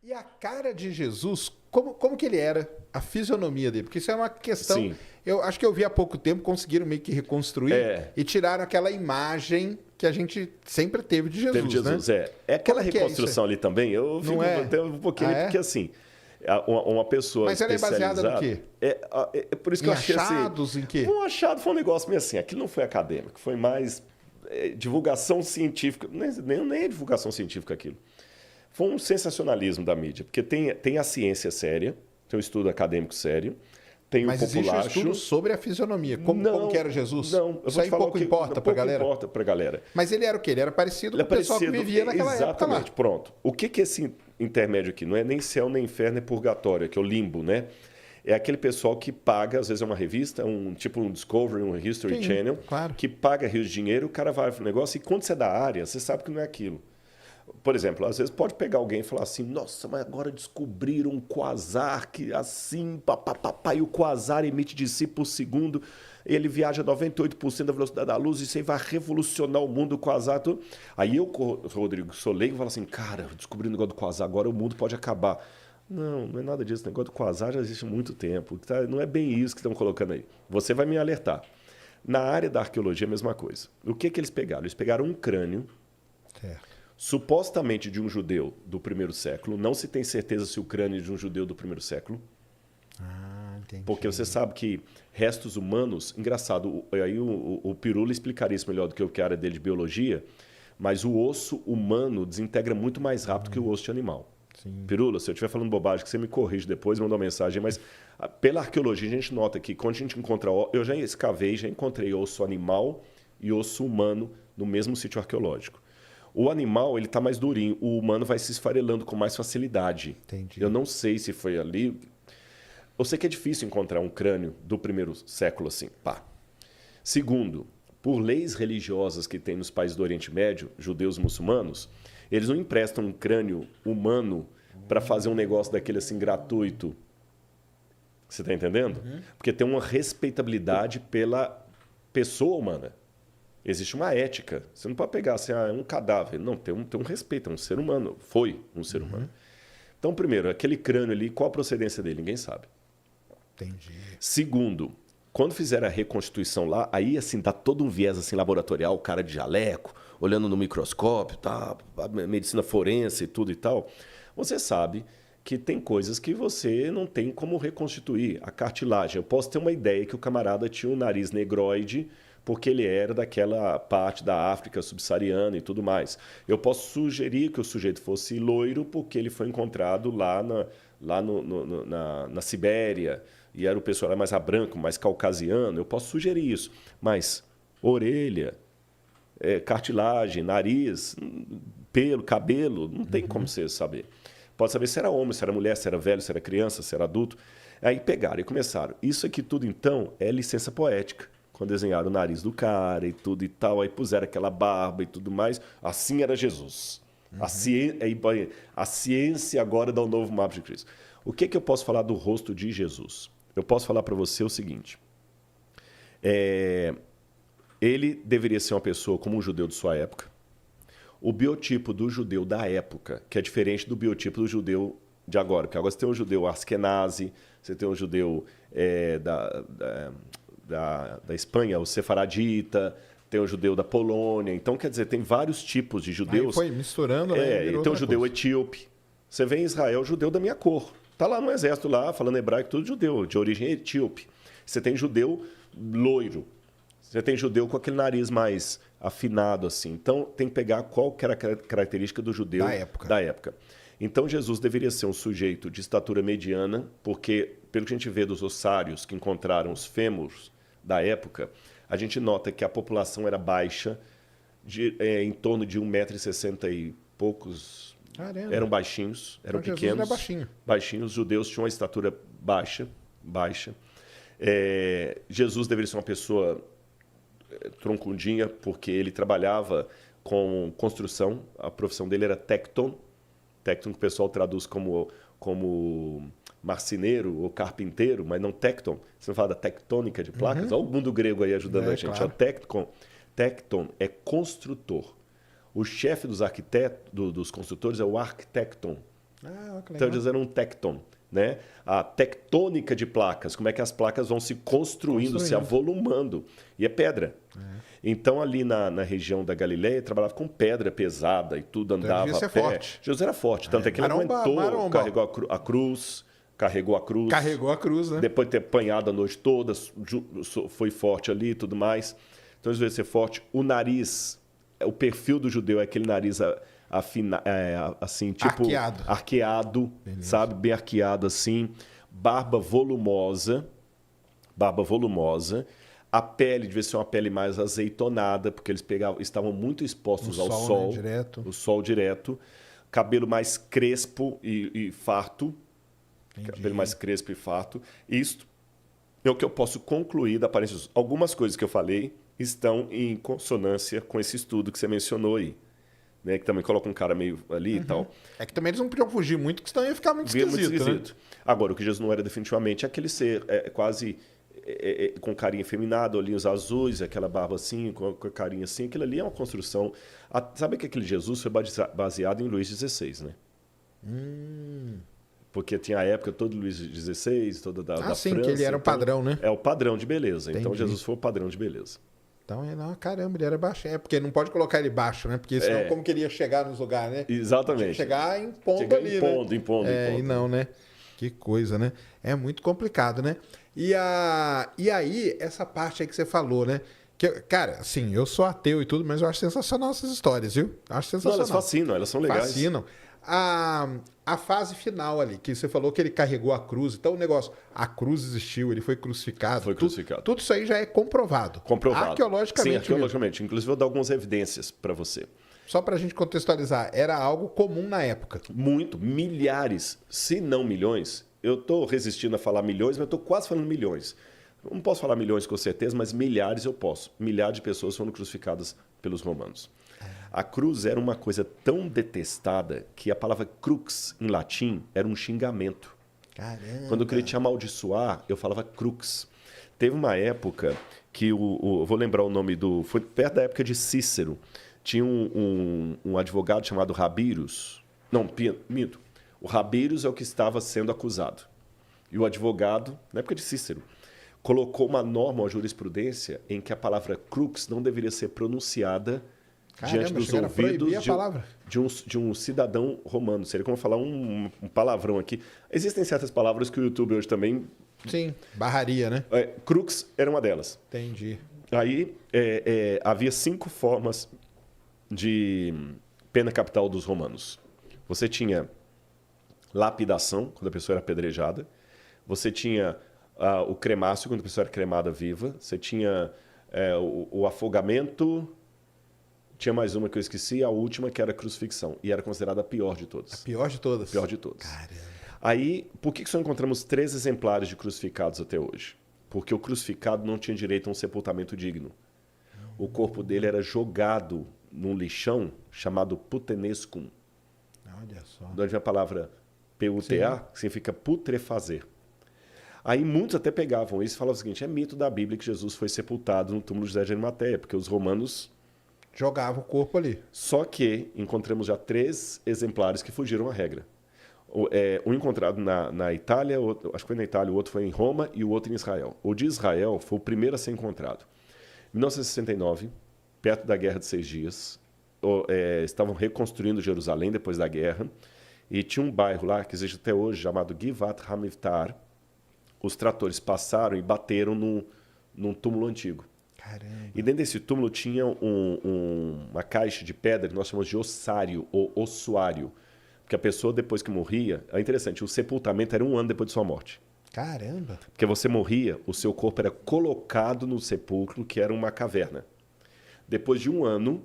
E a cara de Jesus, como que ele era? A fisionomia dele? Porque isso é uma questão... Sim. Eu acho que eu vi há pouco tempo, conseguiram meio que reconstruir e tiraram aquela imagem que a gente sempre teve de Jesus, Teve Jesus, né? É aquela Como que é reconstrução ali também, eu fico até um pouquinho ali, porque assim, uma pessoa Mas ela é baseada no quê? É por isso que eu achei assim... achados, em quê? Um achado foi um negócio meio assim, aquilo não foi acadêmico, foi mais divulgação científica, nem é divulgação científica aquilo. Foi um sensacionalismo da mídia, porque tem a ciência séria, tem um estudo acadêmico sério, tem Mas o populacho... existe um estudo sobre a fisionomia, como que era Jesus? Não, isso aí pouco importa para a galera? Pouco importa para a galera. Mas ele era o quê? Ele era parecido com o pessoal que vivia naquela época lá. Exatamente, pronto. O que é esse intermédio aqui? Não é nem céu, nem inferno, é purgatório, que é o limbo, né? É aquele pessoal que paga, às vezes é uma revista, tipo um Discovery, um History Channel, claro. que paga rios de dinheiro, o cara vai para o negócio e quando você é da área, você sabe que não é aquilo. Por exemplo, às vezes pode pegar alguém e falar assim, nossa, mas agora descobriram um quasar que assim, e o quasar emite de si por segundo, ele viaja 98% da velocidade da luz, isso aí vai revolucionar o mundo, o quasar, tudo. Aí eu, Rodrigo, sou leigo, falo assim, cara, descobri o negócio do quasar, agora o mundo pode acabar. Não é nada disso, o negócio do quasar já existe há muito tempo, não é bem isso que estão colocando aí. Você vai me alertar. Na área da arqueologia, a mesma coisa. O que eles pegaram? Eles pegaram um crânio, supostamente de um judeu do primeiro século. Não se tem certeza se o crânio é de um judeu do primeiro século. Entendi. Porque você sabe que restos humanos... Engraçado, aí o Pirula explicaria isso melhor do que eu, que é a área dele de biologia, mas o osso humano desintegra muito mais rápido que o osso de animal. Sim. Pirula, se eu estiver falando bobagem, que você me corrige depois, manda uma mensagem, mas pela arqueologia a gente nota que quando a gente encontra... Eu já escavei, já encontrei osso animal e osso humano no mesmo sítio arqueológico. O animal, ele está mais durinho. O humano vai se esfarelando com mais facilidade. Entendi. Eu não sei se foi ali. Eu sei que é difícil encontrar um crânio do primeiro século assim. Pá. Segundo, por leis religiosas que tem nos países do Oriente Médio, judeus e muçulmanos, eles não emprestam um crânio humano para fazer um negócio daquele assim gratuito. Você está entendendo? Porque tem uma respeitabilidade pela pessoa humana. Existe uma ética. Você não pode pegar assim, é um cadáver. Não, tem um respeito, é um ser humano. Foi um ser humano. Então, primeiro, aquele crânio ali, qual a procedência dele? Ninguém sabe. Entendi. Segundo, quando fizeram a reconstituição lá, aí assim, dá todo um viés assim, laboratorial, o cara de jaleco, olhando no microscópio, tá, a medicina forense e tudo e tal. Você sabe que tem coisas que você não tem como reconstituir. A cartilagem. Eu posso ter uma ideia que o camarada tinha um nariz negroide, porque ele era daquela parte da África subsaariana e tudo mais. Eu posso sugerir que o sujeito fosse loiro porque ele foi encontrado lá na Sibéria e era o pessoal era mais branco, mais caucasiano. Eu posso sugerir isso. Mas orelha, cartilagem, nariz, pelo, cabelo, não tem como você saber. Pode saber se era homem, se era mulher, se era velho, se era criança, se era adulto. Aí pegaram e começaram. Isso aqui tudo, então, é licença poética. Quando desenharam o nariz do cara e tudo e tal, aí puseram aquela barba e tudo mais. Assim era Jesus. A ciência agora dá um novo mapa de Cristo. O que eu posso falar do rosto de Jesus? Eu posso falar para você o seguinte. Ele deveria ser uma pessoa como um judeu de sua época. O biotipo do judeu da época, que é diferente do biotipo do judeu de agora. Porque agora você tem um judeu askenazi, você tem um judeu da Espanha, o sefaradita, tem o judeu da Polônia. Então, quer dizer, tem vários tipos de judeus. Aí foi misturando, né? E tem o judeu etíope. Você vê em Israel, o judeu da minha cor. Está lá no exército, lá, falando hebraico, tudo judeu, de origem etíope. Você tem judeu loiro. Você tem judeu com aquele nariz mais afinado, assim. Então, tem que pegar qual que era a característica do judeu da época. Então, Jesus deveria ser um sujeito de estatura mediana, porque, pelo que a gente vê dos ossários que encontraram os fêmurs da época, a gente nota que a população era baixa, em torno de 1,60 m e poucos. Caramba. Eram baixinhos, eram então, pequenos. Jesus era baixinho. Baixinhos. Os judeus tinham uma estatura baixa. Jesus deveria ser uma pessoa troncudinha, porque ele trabalhava com construção. A profissão dele era tecton. Tecton que o pessoal traduz como marceneiro ou carpinteiro, mas não tecton. Você não fala da tectônica de placas? Olha o mundo grego aí ajudando a gente. Claro. Tecton é construtor. O chefe dos arquitetos, dos construtores é o arquitecton. Então eles eram um tecton, né? A tectônica de placas, como é que as placas vão se construindo, se avolumando. E é pedra. Então ali na região da Galileia trabalhava com pedra pesada e tudo andava a pé. Forte. Jesus era forte, tanto é que ele aguentou, carregou a cruz. Carregou a cruz, né? Depois de ter apanhado a noite toda, foi forte ali e tudo mais. Então, às vezes, ser forte. O nariz, o perfil do judeu é aquele nariz assim, tipo... Arqueado, sabe? Bem arqueado, assim. Barba volumosa. A pele devia ser uma pele mais azeitonada, porque eles estavam muito expostos ao sol. Né? Direto. O sol direto. Cabelo mais crespo e farto. Entendi. Cabelo mais crespo e farto. Isto é o que eu posso concluir da aparência. Algumas coisas que eu falei estão em consonância com esse estudo que você mencionou aí. Né? Que também coloca um cara meio ali e tal. É que também eles não podiam fugir muito, porque senão ia ficar muito esquisito. Né? Agora, o que Jesus não era definitivamente é aquele ser quase com carinha efeminada, olhinhos azuis, aquela barba assim, com a carinha assim. Aquilo ali é uma construção... Sabe que aquele Jesus foi baseado em Luís XVI, né? Porque tinha a época todo Luís XVI, toda da França. Que ele era o padrão, né? É o padrão de beleza. Entendi. Então, Jesus foi o padrão de beleza. Então, caramba, ele era baixo. Porque não pode colocar ele baixo, né? Porque senão como que ele ia chegar nos lugares, né? Exatamente. Chegar impondo ali, né? Impondo. E não, né? Que coisa, né? É muito complicado, né? E aí, essa parte aí que você falou, né? Que, cara, assim, eu sou ateu e tudo, mas eu acho sensacional essas histórias, viu? Acho sensacional. Não, elas fascinam, elas são legais. Fascinam. A fase final ali, que você falou que ele carregou a cruz. Então, o negócio, a cruz existiu, ele foi crucificado. Tudo isso aí já é comprovado. Arqueologicamente. Sim, arqueologicamente. Mesmo. Inclusive, eu vou dar algumas evidências para você. Só para a gente contextualizar, era algo comum na época. Muito. Milhares, se não milhões. Eu estou resistindo a falar milhões, mas eu estou quase falando milhões. Não posso falar milhões com certeza, mas milhares eu posso. Milhares de pessoas foram crucificadas pelos romanos. A cruz era uma coisa tão detestada que a palavra crux, em latim, era um xingamento. Caramba. Quando eu queria te amaldiçoar, eu falava crux. Teve uma época que eu vou lembrar o nome foi perto da época de Cícero. Tinha um advogado chamado Rabirus. Não, minto. O Rabirus é o que estava sendo acusado. E o advogado, na época de Cícero, colocou uma norma, uma jurisprudência, em que a palavra crux não deveria ser pronunciada diante dos ouvidos de um cidadão romano. Seria como falar um palavrão aqui. Existem certas palavras que o YouTube hoje também... Sim, barraria, né? Crux era uma delas. Entendi. Aí havia 5 formas de pena capital dos romanos. Você tinha lapidação, quando a pessoa era apedrejada. Você tinha o cremácio, quando a pessoa era cremada viva. Você tinha o afogamento... Tinha mais uma que eu esqueci, a última que era a crucifixão. E era considerada a pior de todas. A pior de todas? Pior de todas. Caramba. Aí, por que só encontramos 3 exemplares de crucificados até hoje? Porque o crucificado não tinha direito a um sepultamento digno. O corpo dele era jogado num lixão chamado putenescum. Olha só. De onde vem a palavra PUTA, que significa putrefazer. Aí muitos até pegavam isso e falavam o seguinte, é mito da Bíblia que Jesus foi sepultado no túmulo de José de Arimateia, porque os romanos... jogava o corpo ali. Só que encontramos já 3 exemplares que fugiram à regra. Um encontrado na Itália, acho que foi na Itália, o outro foi em Roma e o outro em Israel. O de Israel foi o primeiro a ser encontrado. Em 1969, perto da Guerra de 6 Dias, estavam reconstruindo Jerusalém depois da guerra e tinha um bairro lá, que existe até hoje, chamado Givat Hamivtar. Os tratores passaram e bateram num túmulo antigo. Caramba. E dentro desse túmulo tinha uma caixa de pedra que nós chamamos de ossário ou ossuário. Porque a pessoa, depois que morria... É interessante, o sepultamento era 1 ano depois de sua morte. Caramba! Porque você morria, o seu corpo era colocado no sepulcro, que era uma caverna. Depois de 1 ano,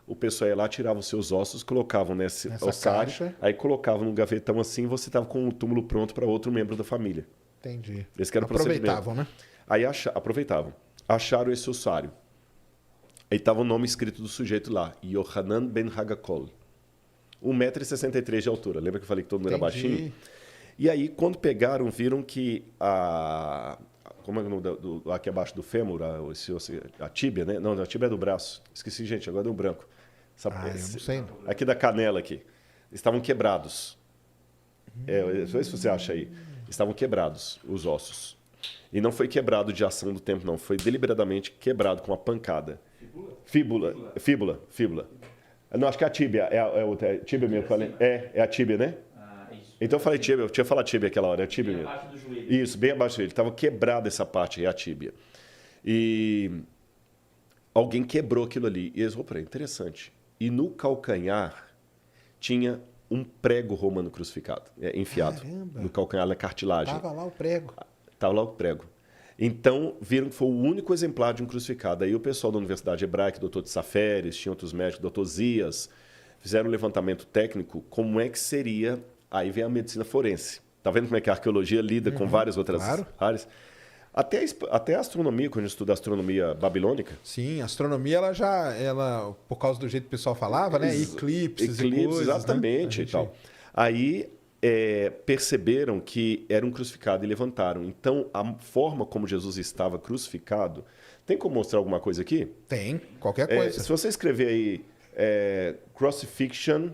o pessoal ia lá, tirava os seus ossos, colocavam nessa ossário, caixa. Aí colocavam num gavetão assim e você estava com o túmulo pronto para outro membro da família. Entendi. Esse que era o aproveitavam, né? Aí aproveitavam. Acharam esse ossário. Aí estava o nome escrito do sujeito lá, Yohanan ben Hagakol. 1,63 m de altura. Lembra que eu falei que todo mundo era baixinho? E aí, quando pegaram, viram que como é o nome aqui abaixo do fêmur, a tíbia, né? Não, a tíbia é do braço. Esqueci, gente, agora deu um branco. Eu não sei. Aqui da canela aqui. Estavam quebrados. Vê se você acha aí. Estavam quebrados os ossos. E não foi quebrado de ação do tempo, não. Foi deliberadamente quebrado com uma pancada. Fíbula. Não, acho que é a tíbia. É tíbia mesmo. É a tíbia, né? Então eu falei tíbia. Eu tinha falado tíbia aquela hora. É a tíbia mesmo. Abaixo do joelho. Isso, bem abaixo do joelho. Estava quebrada essa parte aí, a tíbia. E alguém quebrou aquilo ali. E eles falaram, interessante. E no calcanhar tinha um prego romano crucificado, enfiado. Caramba. No calcanhar, na cartilagem. Tava lá o prego. Estava lá o prego. Então, viram que foi o único exemplar de um crucificado. Aí o pessoal da Universidade Hebraica, doutor de Saferes, tinha outros médicos, doutor Zias, fizeram um levantamento técnico, como é que seria... Aí vem a medicina forense. Tá vendo como é que a arqueologia lida com várias outras áreas? Até a astronomia, quando a gente estuda a astronomia babilônica. Sim, a astronomia, ela, por causa do jeito que o pessoal falava, né? Eclipses e coisas, exatamente, né? e tal. Aí perceberam que era um crucificado e levantaram. Então, a forma como Jesus estava crucificado... Tem como mostrar alguma coisa aqui? Tem, qualquer coisa. Se você escrever aí Crucifixion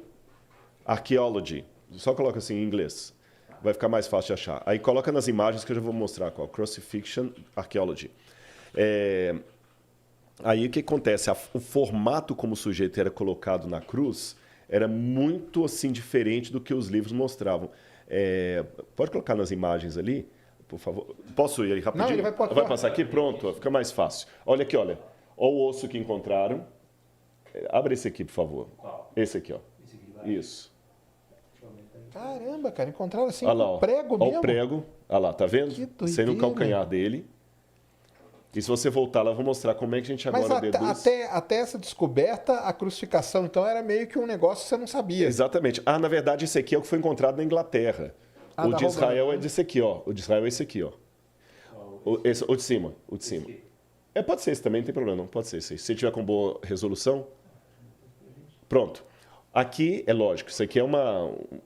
Archaeology, só coloca assim em inglês, vai ficar mais fácil de achar. Aí coloca nas imagens que eu já vou mostrar qual. Crucifixion Archaeology. Aí o que acontece? O formato como o sujeito era colocado na cruz era muito assim diferente do que os livros mostravam. Pode colocar nas imagens ali, por favor. Posso ir aí rapidinho? Não, ele vai passar aqui? Pronto, fica mais fácil. Olha aqui, olha. Olha o osso que encontraram. Abre esse aqui, por favor. Esse aqui, ó. Isso. Caramba, cara, encontraram assim lá, o prego mesmo? Olha o prego. Olha lá, tá vendo? Que doideira. Sendo o calcanhar dele. E se você voltar lá, eu vou mostrar como é que a gente agora deduz. Até essa descoberta, a crucificação, então, era meio que um negócio que você não sabia. Exatamente. Na verdade, esse aqui é o que foi encontrado na Inglaterra. O de Israel é desse aqui, ó. O de Israel é esse aqui, ó. O de cima. O de cima. Pode ser esse também, não tem problema, não. Pode ser esse. Se tiver com boa resolução. Pronto. Aqui, é lógico, isso aqui é um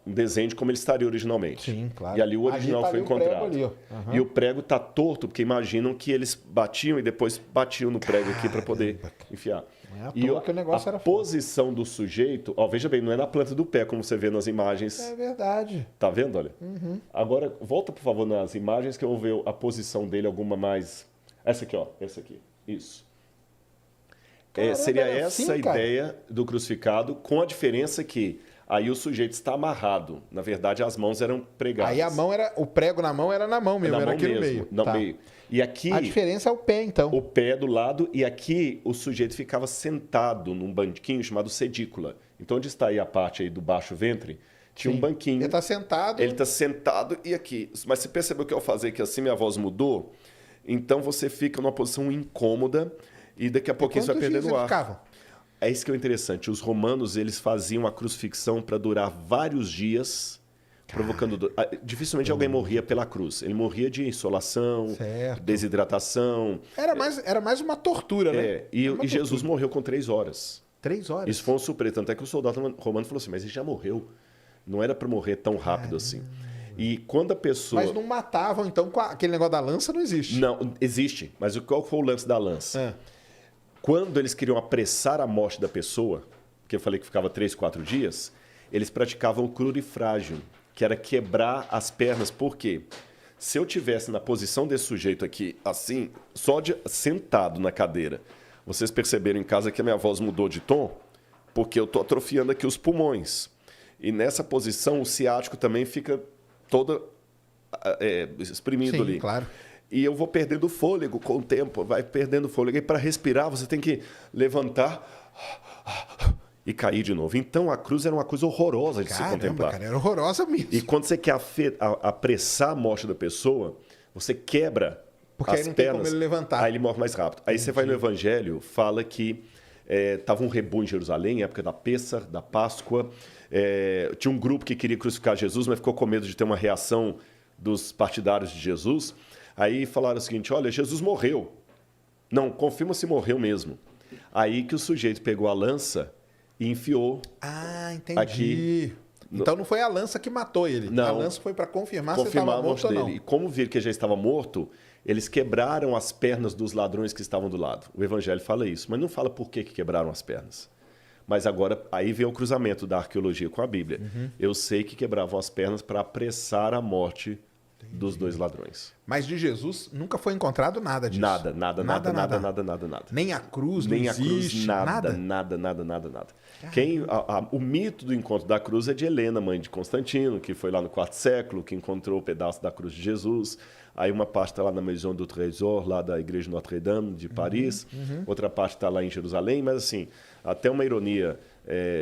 desenho de como ele estaria originalmente. Sim, claro. E ali o original foi encontrado. Ali, E o prego está torto, porque imaginam que eles batiam e depois batiam no prego aqui para poder enfiar. Não é à toa que o negócio era posição do sujeito, veja bem, não é na planta do pé, como você vê nas imagens. É verdade. Tá vendo, olha? Agora, volta, por favor, nas imagens que eu vou ver a posição dele, alguma mais... Essa aqui, ó. Essa aqui. Isso. Caramba, seria assim, essa a ideia do crucificado, com a diferença que aí o sujeito está amarrado. Na verdade, as mãos eram pregadas. Aí o prego na mão era na mão mesmo, era aqui no meio. No meio. E aqui, a diferença é o pé, então. O pé do lado, e aqui o sujeito ficava sentado num banquinho chamado sedícula. Então, onde está aí a parte aí do baixo ventre, tinha um banquinho. Ele está sentado. Ele está sentado e aqui. Mas você percebeu que ao fazer que assim minha voz mudou? Então, você fica numa posição incômoda. E daqui a pouquinho você vai perdendo o ar. Ficavam? É isso que é interessante. Os romanos, eles faziam a crucifixão para durar vários dias, provocando dor. Dificilmente alguém morria pela cruz. Ele morria de insolação, desidratação. Era mais uma tortura, né? E Jesus morreu com 3 horas. 3 horas? Isso foi um surpresa. Tanto é que o soldado romano falou assim, mas ele já morreu. Não era para morrer tão rápido assim. E quando a pessoa... Mas não matavam, então, aquele negócio da lança não existe. Não, existe. Mas qual foi o lance da lança? Quando eles queriam apressar a morte da pessoa, que eu falei que ficava 3, 4 dias, eles praticavam o crurifrágio, que era quebrar as pernas. Por quê? Se eu tivesse na posição desse sujeito aqui, assim, sentado na cadeira, vocês perceberam em casa que a minha voz mudou de tom? Porque eu estou atrofiando aqui os pulmões. E nessa posição, o ciático também fica todo exprimido ali. Claro. E eu vou perdendo fôlego com o tempo, vai perdendo fôlego. E para respirar, você tem que levantar e cair de novo. Então, a cruz era uma coisa horrorosa de se contemplar. Cara, era horrorosa mesmo. E quando você quer apressar a morte da pessoa, você quebra porque as aí não pernas. Tem como ele levantar. Aí ele morre mais rápido. Aí você vai no Evangelho, fala que estava um rebu em Jerusalém, época da Pêssar, da Páscoa. Tinha um grupo que queria crucificar Jesus, mas ficou com medo de ter uma reação dos partidários de Jesus. Aí falaram o seguinte, olha, Jesus morreu. Não, confirma se morreu mesmo. Aí que o sujeito pegou a lança e enfiou. Entendi. Aqui. Então não foi a lança que matou ele. Não. A lança foi para confirmar se ele estava morto ou não. E como viram que ele já estava morto, eles quebraram as pernas dos ladrões que estavam do lado. O Evangelho fala isso, mas não fala por que quebraram as pernas. Mas agora, aí vem o cruzamento da arqueologia com a Bíblia. Eu sei que quebravam as pernas para apressar a morte dos dois ladrões. Mas de Jesus nunca foi encontrado nada disso. Nada. Nem a cruz, Nem não a cruz, existe, nada. O mito do encontro da cruz é de Helena, mãe de Constantino, que foi lá no IV século, que encontrou o pedaço da cruz de Jesus. Aí uma parte está lá na Maison du Trésor, lá da Igreja Notre-Dame de Paris. Outra parte está lá em Jerusalém. Mas assim, até uma ironia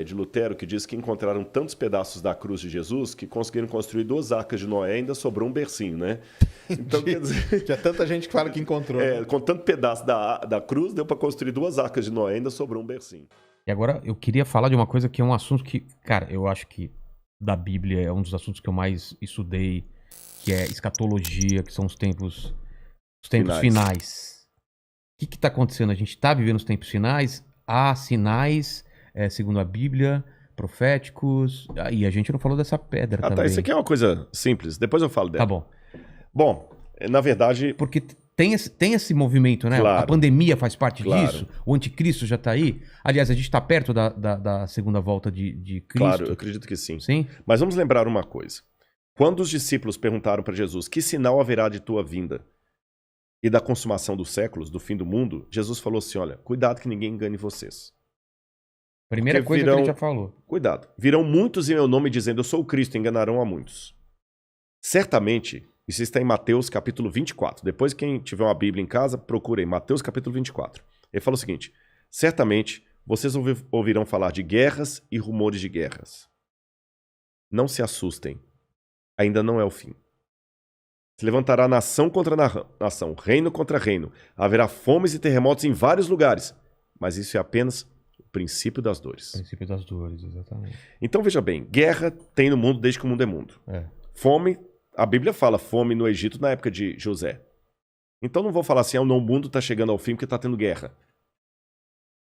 de Lutero, que diz que encontraram tantos pedaços da cruz de Jesus que conseguiram construir 2 arcas de Noé e ainda sobrou um bercinho, né? Então, quer dizer... Tinha tanta gente que fala que encontrou. Com tanto pedaço da cruz, deu para construir 2 arcas de Noé e ainda sobrou um bercinho. E agora eu queria falar de uma coisa que é um assunto que, cara, eu acho que da Bíblia é um dos assuntos que eu mais estudei, que é escatologia, que são os tempos finais. O que está acontecendo? A gente está vivendo os tempos finais, há sinais, segundo a Bíblia, proféticos, e a gente não falou dessa pedra também. Tá, isso aqui é uma coisa simples, depois eu falo dela. Tá bom. Bom, na verdade... Porque tem esse movimento, né? Claro. A pandemia faz parte Claro. disso, o anticristo já está aí. Aliás, a gente está perto da segunda volta de Cristo. Claro, eu acredito que sim. Sim? Mas vamos lembrar uma coisa. Quando os discípulos perguntaram para Jesus, que sinal haverá de tua vinda e da consumação dos séculos, do fim do mundo, Jesus falou assim, olha, cuidado que ninguém engane vocês. Primeira Porque coisa que ele já falou. Cuidado. Virão muitos em meu nome dizendo, eu sou o Cristo, enganarão a muitos. Certamente, isso está em Mateus capítulo 24. Depois, quem tiver uma Bíblia em casa, procure em Mateus capítulo 24. Ele fala o seguinte, certamente vocês ouvirão falar de guerras e rumores de guerras. Não se assustem. Ainda não é o fim. Se levantará nação contra nação, reino contra reino. Haverá fomes e terremotos em vários lugares. Mas isso é apenas o princípio das dores. O princípio das dores, exatamente. Então veja bem, guerra tem no mundo desde que o mundo é mundo. Fome, a Bíblia fala fome no Egito na época de José. Então não vou falar assim, o mundo está chegando ao fim porque está tendo guerra.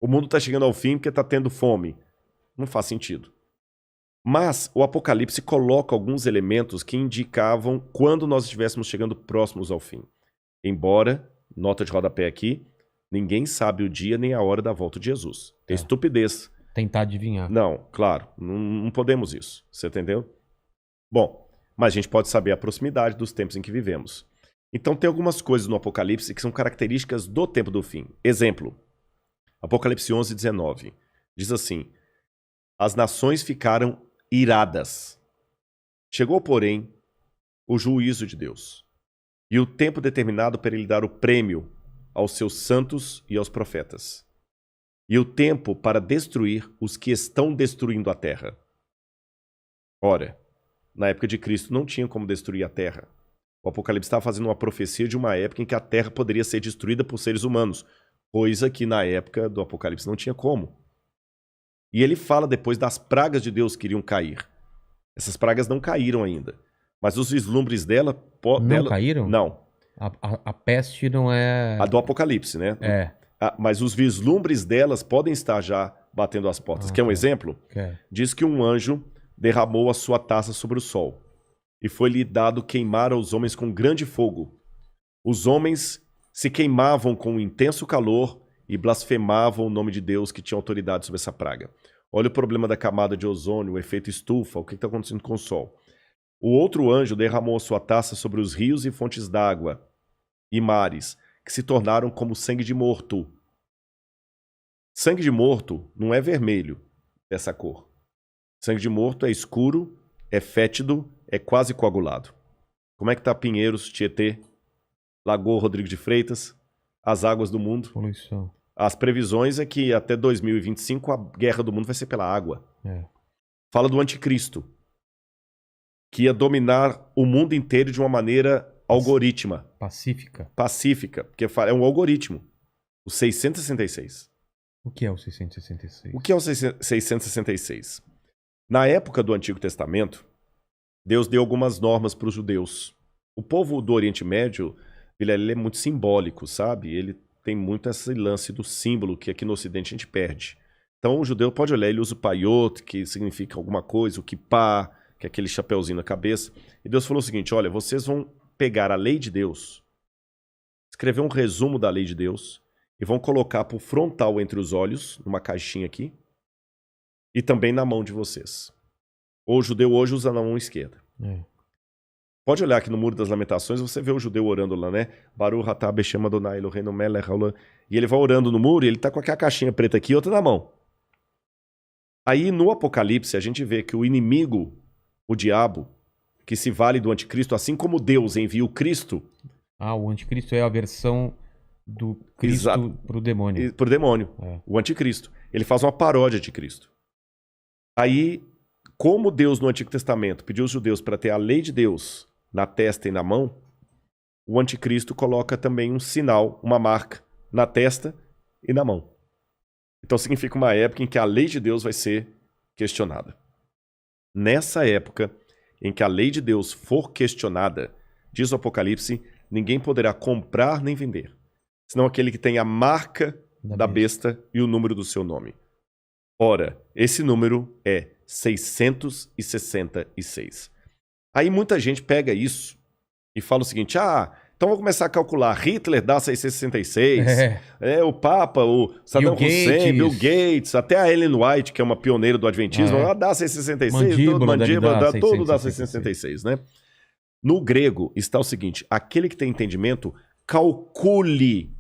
O mundo está chegando ao fim porque está tendo fome. Não faz sentido. Mas o Apocalipse coloca alguns elementos que indicavam quando nós estivéssemos chegando próximos ao fim. Embora, nota de rodapé aqui, ninguém sabe o dia nem a hora da volta de Jesus. Tem estupidez. Tentar adivinhar. Não, claro, não podemos isso. Você entendeu? Bom, mas a gente pode saber a proximidade dos tempos em que vivemos. Então tem algumas coisas no Apocalipse que são características do tempo do fim. Exemplo, Apocalipse 11, 19. Diz assim, as nações ficaram iradas. Chegou, porém, o juízo de Deus e o tempo determinado para ele dar o prêmio aos seus santos e aos profetas, e o tempo para destruir os que estão destruindo a terra. Ora, na época de Cristo não tinha como destruir a terra. O Apocalipse estava fazendo uma profecia de uma época em que a terra poderia ser destruída por seres humanos, coisa que na época do Apocalipse não tinha como. E ele fala depois das pragas de Deus que iriam cair. Essas pragas não caíram ainda. Mas os vislumbres dela... Não caíram? Não. A peste não é... A do Apocalipse, né? Mas os vislumbres delas podem estar já batendo as portas. Quer um exemplo? Diz que um anjo derramou a sua taça sobre o sol. E foi-lhe dado queimar aos homens com grande fogo. Os homens se queimavam com um intenso calor e blasfemavam o nome de Deus que tinha autoridade sobre essa praga. Olha o problema da camada de ozônio, o efeito estufa, o que está acontecendo com o Sol. O outro anjo derramou a sua taça sobre os rios e fontes d'água e mares, que se tornaram como sangue de morto. Sangue de morto não é vermelho, dessa cor. Sangue de morto é escuro, é fétido, é quase coagulado. Como é que está Pinheiros, Tietê, Lagoa Rodrigo de Freitas, as águas do mundo? Poluição. As previsões é que até 2025 a guerra do mundo vai ser pela água. Fala do anticristo, que ia dominar o mundo inteiro de uma maneira algorítmica. Pacífica, porque é um algoritmo. O 666. O que é o 666? O que é o 666? Na época do Antigo Testamento, Deus deu algumas normas para os judeus. O povo do Oriente Médio, ele é muito simbólico, sabe? Ele tem muito esse lance do símbolo que aqui no Ocidente a gente perde. Então o judeu pode olhar, ele usa o paiot, que significa alguma coisa, o kippah, que é aquele chapeuzinho na cabeça. E Deus falou o seguinte, olha, vocês vão pegar a lei de Deus, escrever um resumo da lei de Deus, e vão colocar por frontal entre os olhos, numa caixinha aqui, e também na mão de vocês. O judeu hoje usa na mão esquerda. Pode olhar aqui no Muro das Lamentações, você vê o judeu orando lá, né? Baruch atah b'shem Adonai Eloheinu melech haolam. E ele vai orando no muro e ele tá com aquela caixinha preta aqui e outra na mão. Aí no Apocalipse a gente vê que o inimigo, o diabo, que se vale do anticristo, assim como Deus envia o Cristo... O anticristo é a versão do Cristo pro demônio. Pro demônio, o anticristo. Ele faz uma paródia de Cristo. Aí, como Deus no Antigo Testamento pediu os judeus para ter a lei de Deus na testa e na mão, o anticristo coloca também um sinal, uma marca, na testa e na mão. Então significa uma época em que a lei de Deus vai ser questionada. Nessa época em que a lei de Deus for questionada, diz o Apocalipse, ninguém poderá comprar nem vender, senão aquele que tem a marca da besta e o número do seu nome. Ora, esse número é 666. Aí muita gente pega isso e fala o seguinte, então vou começar a calcular, Hitler dá 666, o Papa, o Saddam Hussein, Bill Gates, até a Ellen White, que é uma pioneira do Adventismo, ela dá 666, mandíbula, tudo dá 666, né? No grego está o seguinte, aquele que tem entendimento, calcule.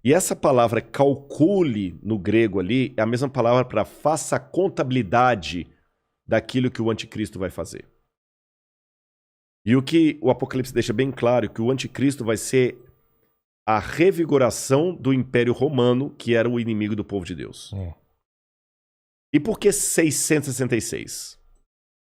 E essa palavra calcule no grego ali é a mesma palavra para faça a contabilidade daquilo que o anticristo vai fazer. E o que o Apocalipse deixa bem claro é que o anticristo vai ser a revigoração do Império Romano, que era o inimigo do povo de Deus. E por que 666?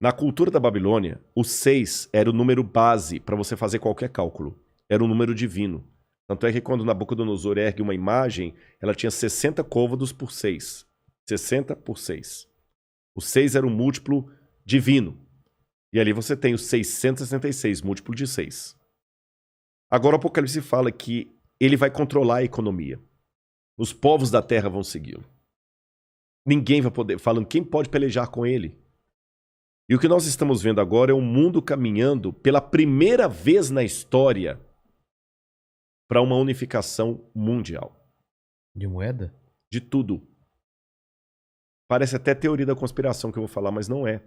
Na cultura da Babilônia, o 6 era o número base para você fazer qualquer cálculo. Era um número divino. Tanto é que quando Nabucodonosor ergue uma imagem, ela tinha 60 côvados por 6. 60 por 6. O 6 era um múltiplo divino. E ali você tem o 666, múltiplo de 6. Agora o Apocalipse fala que ele vai controlar a economia. Os povos da terra vão segui-lo. Ninguém vai poder... Falando, quem pode pelejar com ele? E o que nós estamos vendo agora é o mundo caminhando pela primeira vez na história para uma unificação mundial. De moeda? De tudo. Parece até teoria da conspiração que eu vou falar, mas não é.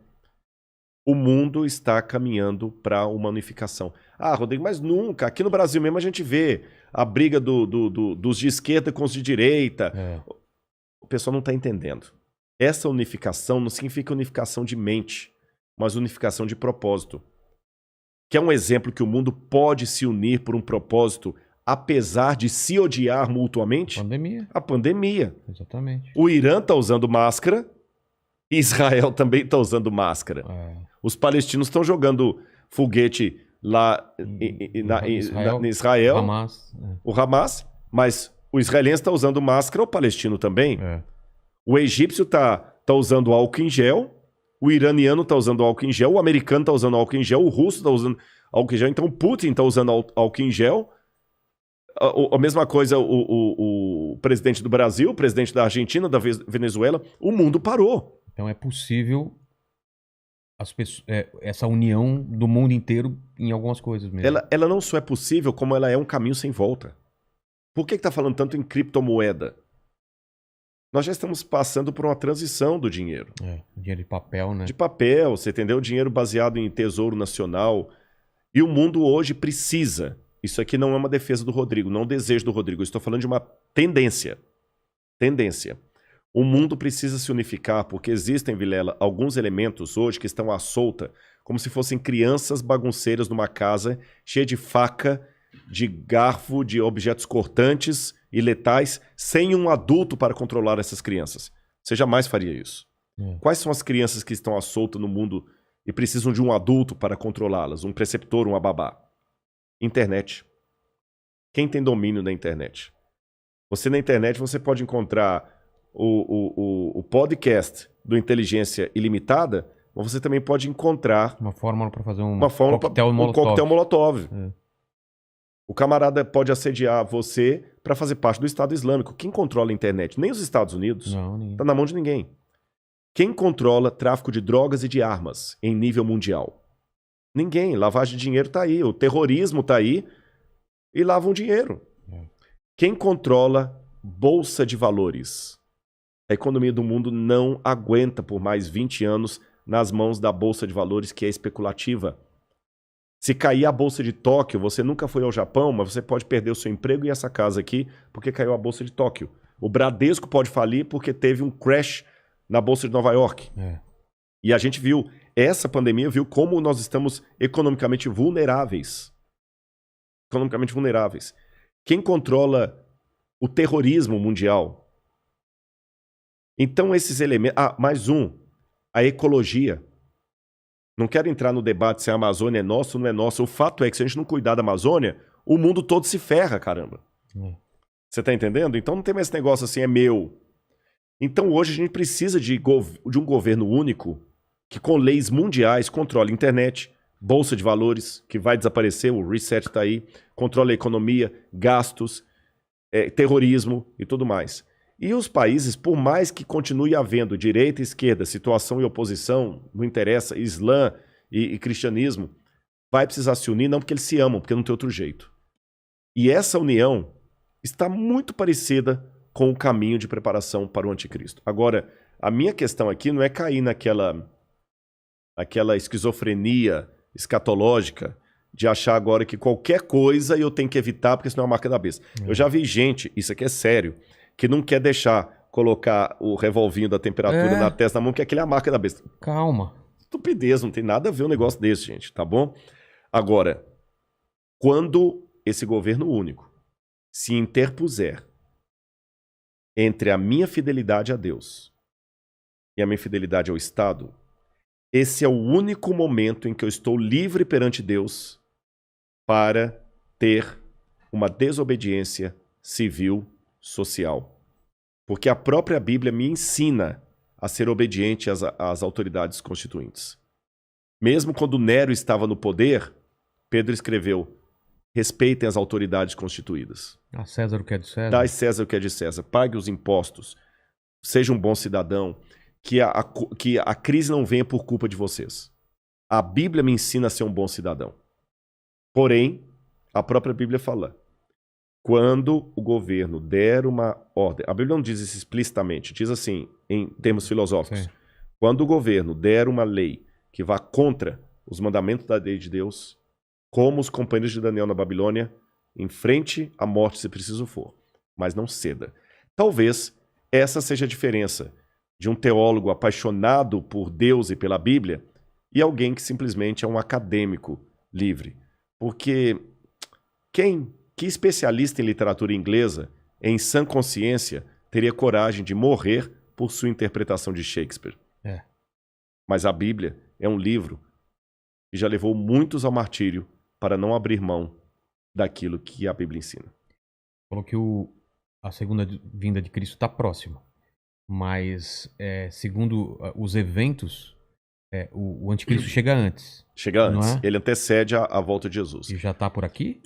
O mundo está caminhando para uma unificação. Rodrigo, mas nunca. Aqui no Brasil mesmo a gente vê a briga dos de esquerda com os de direita. O pessoal não está entendendo. Essa unificação não significa unificação de mente, mas unificação de propósito. Que é um exemplo que o mundo pode se unir por um propósito, apesar de se odiar mutuamente? Pandemia. A pandemia. Exatamente. O Irã está usando máscara, Israel também está usando máscara. Os palestinos estão jogando foguete lá em Israel, o Hamas, mas o israelense está usando máscara, o palestino também. O egípcio está usando álcool em gel, o iraniano está usando álcool em gel, o americano está usando álcool em gel, o russo está usando álcool em gel, então o Putin está usando álcool em gel. A mesma coisa o presidente do Brasil, o presidente da Argentina, da Venezuela, o mundo parou. Então é possível essa união do mundo inteiro em algumas coisas mesmo. Ela não só é possível, como ela é um caminho sem volta. Por que está falando tanto em criptomoeda? Nós já estamos passando por uma transição do dinheiro. Dinheiro de papel, né? De papel, você entendeu? Dinheiro baseado em tesouro nacional. E o mundo hoje precisa. Isso aqui não é uma defesa do Rodrigo, não é um desejo do Rodrigo. Eu estou falando de uma tendência. Tendência. O mundo precisa se unificar porque existem, Vilela, alguns elementos hoje que estão à solta, como se fossem crianças bagunceiras numa casa cheia de faca, de garfo, de objetos cortantes e letais, sem um adulto para controlar essas crianças. Você jamais faria isso. Quais são as crianças que estão à solta no mundo e precisam de um adulto para controlá-las? Um preceptor, uma babá? Internet. Quem tem domínio da internet? Você na internet você pode encontrar o podcast do Inteligência Ilimitada, mas você também pode encontrar uma fórmula para fazer um coquetel Molotov. O camarada pode assediar você para fazer parte do Estado Islâmico. Quem controla a internet? Nem os Estados Unidos. Não, está na mão de ninguém. Quem controla tráfico de drogas e de armas em nível mundial? Ninguém. Lavagem de dinheiro está aí. O terrorismo está aí e lavam dinheiro. Quem controla bolsa de valores? A economia do mundo não aguenta por mais 20 anos nas mãos da Bolsa de Valores, que é especulativa. Se cair a Bolsa de Tóquio, você nunca foi ao Japão, mas você pode perder o seu emprego e essa casa aqui porque caiu a Bolsa de Tóquio. O Bradesco pode falir porque teve um crash na Bolsa de Nova York. E a gente viu, essa pandemia viu como nós estamos economicamente vulneráveis. Economicamente vulneráveis. Quem controla o terrorismo mundial? Então esses elementos... mais um. A ecologia. Não quero entrar no debate se a Amazônia é nossa ou não é nossa. O fato é que se a gente não cuidar da Amazônia, o mundo todo se ferra, caramba. Você tá entendendo? Então não tem mais esse negócio assim, é meu. Então hoje a gente precisa de um governo único que com leis mundiais controle a internet, bolsa de valores, que vai desaparecer, o reset tá aí, controle a economia, gastos, terrorismo e tudo mais. E os países, por mais que continue havendo direita e esquerda, situação e oposição, não interessa, Islã e cristianismo, vai precisar se unir, não porque eles se amam, porque não tem outro jeito. E essa união está muito parecida com o caminho de preparação para o anticristo. Agora, a minha questão aqui não é cair naquela esquizofrenia escatológica de achar agora que qualquer coisa eu tenho que evitar porque senão é a marca da besta. Eu já vi gente, isso aqui é sério, que não quer deixar colocar o revolvinho da temperatura na testa da mão, que aquele é a marca da besta. Calma. Estupidez, não tem nada a ver um negócio desse, gente, tá bom? Agora, quando esse governo único se interpuser entre a minha fidelidade a Deus e a minha fidelidade ao Estado, esse é o único momento em que eu estou livre perante Deus para ter uma desobediência civil social. Porque a própria Bíblia me ensina a ser obediente às autoridades constituintes. Mesmo quando Nero estava no poder, Pedro escreveu: respeitem as autoridades constituídas. A César o que é de César. Dai César o que é de César. Pague os impostos. Seja um bom cidadão. Que a crise não venha por culpa de vocês. A Bíblia me ensina a ser um bom cidadão. Porém, a própria Bíblia fala: quando o governo der uma ordem... A Bíblia não diz isso explicitamente, diz assim, em termos filosóficos. Sim. Quando o governo der uma lei que vá contra os mandamentos da lei de Deus, como os companheiros de Daniel na Babilônia, enfrente a morte se preciso for, mas não ceda. Talvez essa seja a diferença de um teólogo apaixonado por Deus e pela Bíblia e alguém que simplesmente é um acadêmico livre. Porque que especialista em literatura inglesa, em sã consciência, teria coragem de morrer por sua interpretação de Shakespeare? Mas a Bíblia é um livro que já levou muitos ao martírio para não abrir mão daquilo que a Bíblia ensina. Falou que a segunda vinda de Cristo está próxima. Mas, segundo os eventos, o anticristo chega antes. Chega antes. Ele antecede a volta de Jesus. E já está por aqui?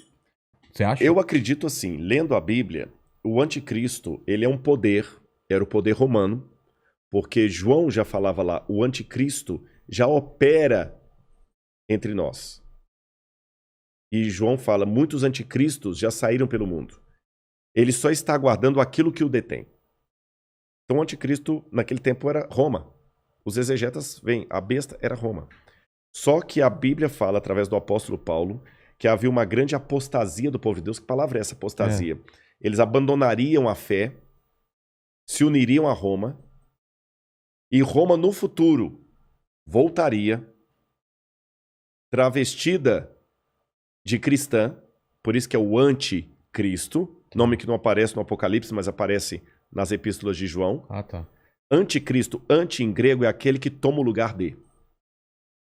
Você acha? Eu acredito assim, lendo a Bíblia, o anticristo, ele é um poder, era o poder romano, porque João já falava lá, o anticristo já opera entre nós. E João fala, muitos anticristos já saíram pelo mundo. Ele só está aguardando aquilo que o detém. Então o anticristo naquele tempo era Roma. Os exegetas veem, a besta era Roma. Só que a Bíblia fala, através do apóstolo Paulo, que havia uma grande apostasia do povo de Deus. Que palavra é essa, apostasia? Eles abandonariam a fé, se uniriam a Roma, e Roma no futuro voltaria travestida de cristã, por isso que é o anticristo, nome que não aparece no Apocalipse, mas aparece nas epístolas de João. Tá. Anticristo, anti em grego, é aquele que toma o lugar de.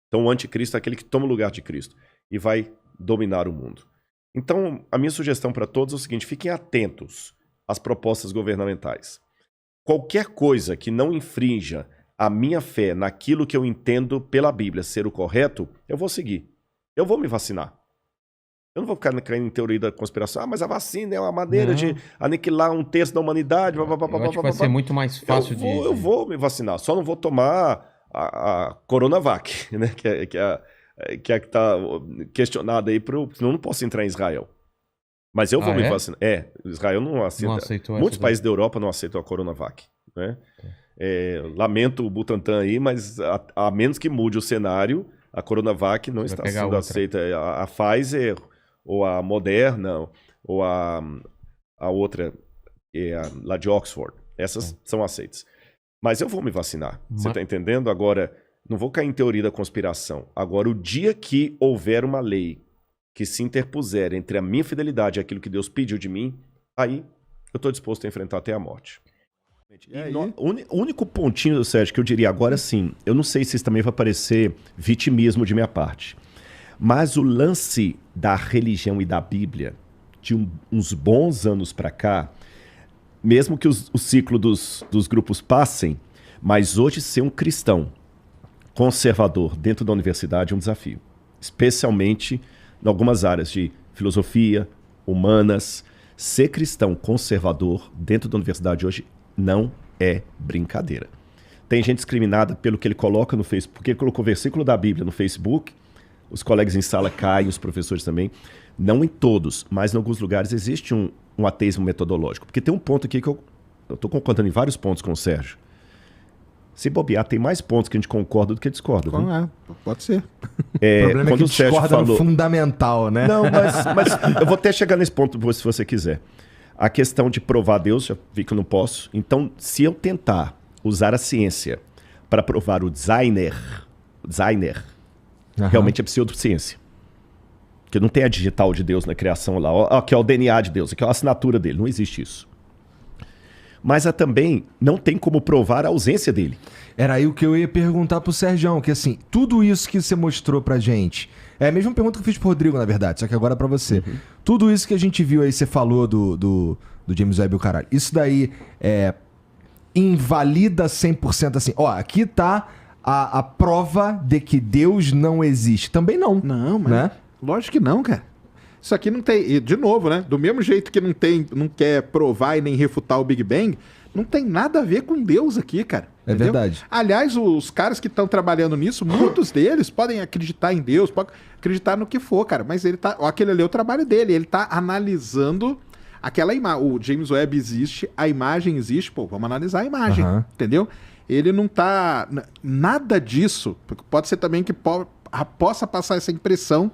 Então o anticristo é aquele que toma o lugar de Cristo e vai dominar o mundo. Então a minha sugestão para todos é o seguinte, fiquem atentos às propostas governamentais. Qualquer coisa que não infrinja a minha fé naquilo que eu entendo pela Bíblia ser o correto, eu vou seguir. Eu vou me vacinar. Eu não vou ficar caindo em teoria da conspiração. Mas a vacina é uma maneira de aniquilar um terço da humanidade. Eu acho que vai ser muito mais fácil Eu vou me vacinar. Só não vou tomar a Coronavac, né? que está questionada aí, senão eu não posso entrar em Israel. Mas eu vou me vacinar. Israel não aceita. Muitos países da Europa não aceitam a Coronavac. né? Lamento o Butantan aí, mas a menos que mude o cenário, a Coronavac não está sendo aceita. A Pfizer, ou a Moderna, ou a outra, lá de Oxford. Essas são aceitas. Mas eu vou me vacinar. Você está entendendo? Agora, não vou cair em teoria da conspiração. Agora, o dia que houver uma lei que se interpuser entre a minha fidelidade e aquilo que Deus pediu de mim, aí eu estou disposto a enfrentar até a morte. O único pontinho, Sérgio, que eu diria agora sim, eu não sei se isso também vai parecer vitimismo de minha parte, mas o lance da religião e da Bíblia, de uns bons anos para cá, mesmo que o ciclo dos grupos passem, mas hoje ser um cristão conservador dentro da universidade é um desafio, especialmente em algumas áreas de filosofia, humanas. Ser cristão conservador dentro da universidade hoje não é brincadeira. Tem gente discriminada pelo que ele coloca no Facebook, porque ele colocou o versículo da Bíblia no Facebook, os colegas em sala caem, os professores também. Não em todos, mas em alguns lugares existe um ateísmo metodológico. Porque tem um ponto aqui que eu estou concordando em vários pontos com o Sérgio. Se bobear, tem mais pontos que a gente concorda do que discorda. Pode ser. O problema é que discorda no fundamental, né? Não, mas eu vou até chegar nesse ponto se você quiser. A questão de provar Deus, já vi que eu não posso. Então, se eu tentar usar a ciência para provar o designer, realmente é pseudociência. Porque não tem a digital de Deus na criação lá. Aqui é o DNA de Deus, aqui é a assinatura dele. Não existe isso. Mas também não tem como provar a ausência dele. Era aí o que eu ia perguntar pro Sergião, que assim, tudo isso que você mostrou pra gente, é a mesma pergunta que eu fiz pro Rodrigo, na verdade, só que agora é pra você. Tudo isso que a gente viu aí, você falou do James Webb e o caralho, isso daí invalida 100% assim, aqui tá a prova de que Deus não existe. Também não. Não, mas né? Lógico que não, cara. Isso aqui não tem... E, de novo, né? Do mesmo jeito que não quer provar e nem refutar o Big Bang, não tem nada a ver com Deus aqui, cara. Entendeu? Verdade. Aliás, os caras que estão trabalhando nisso, muitos deles podem acreditar em Deus, podem acreditar no que for, cara. Mas aquele ali é o trabalho dele. Ele tá analisando aquela imagem. O James Webb existe, a imagem existe. Pô, vamos analisar a imagem, entendeu? Ele não tá... Nada disso. Pode ser também que possa passar essa impressão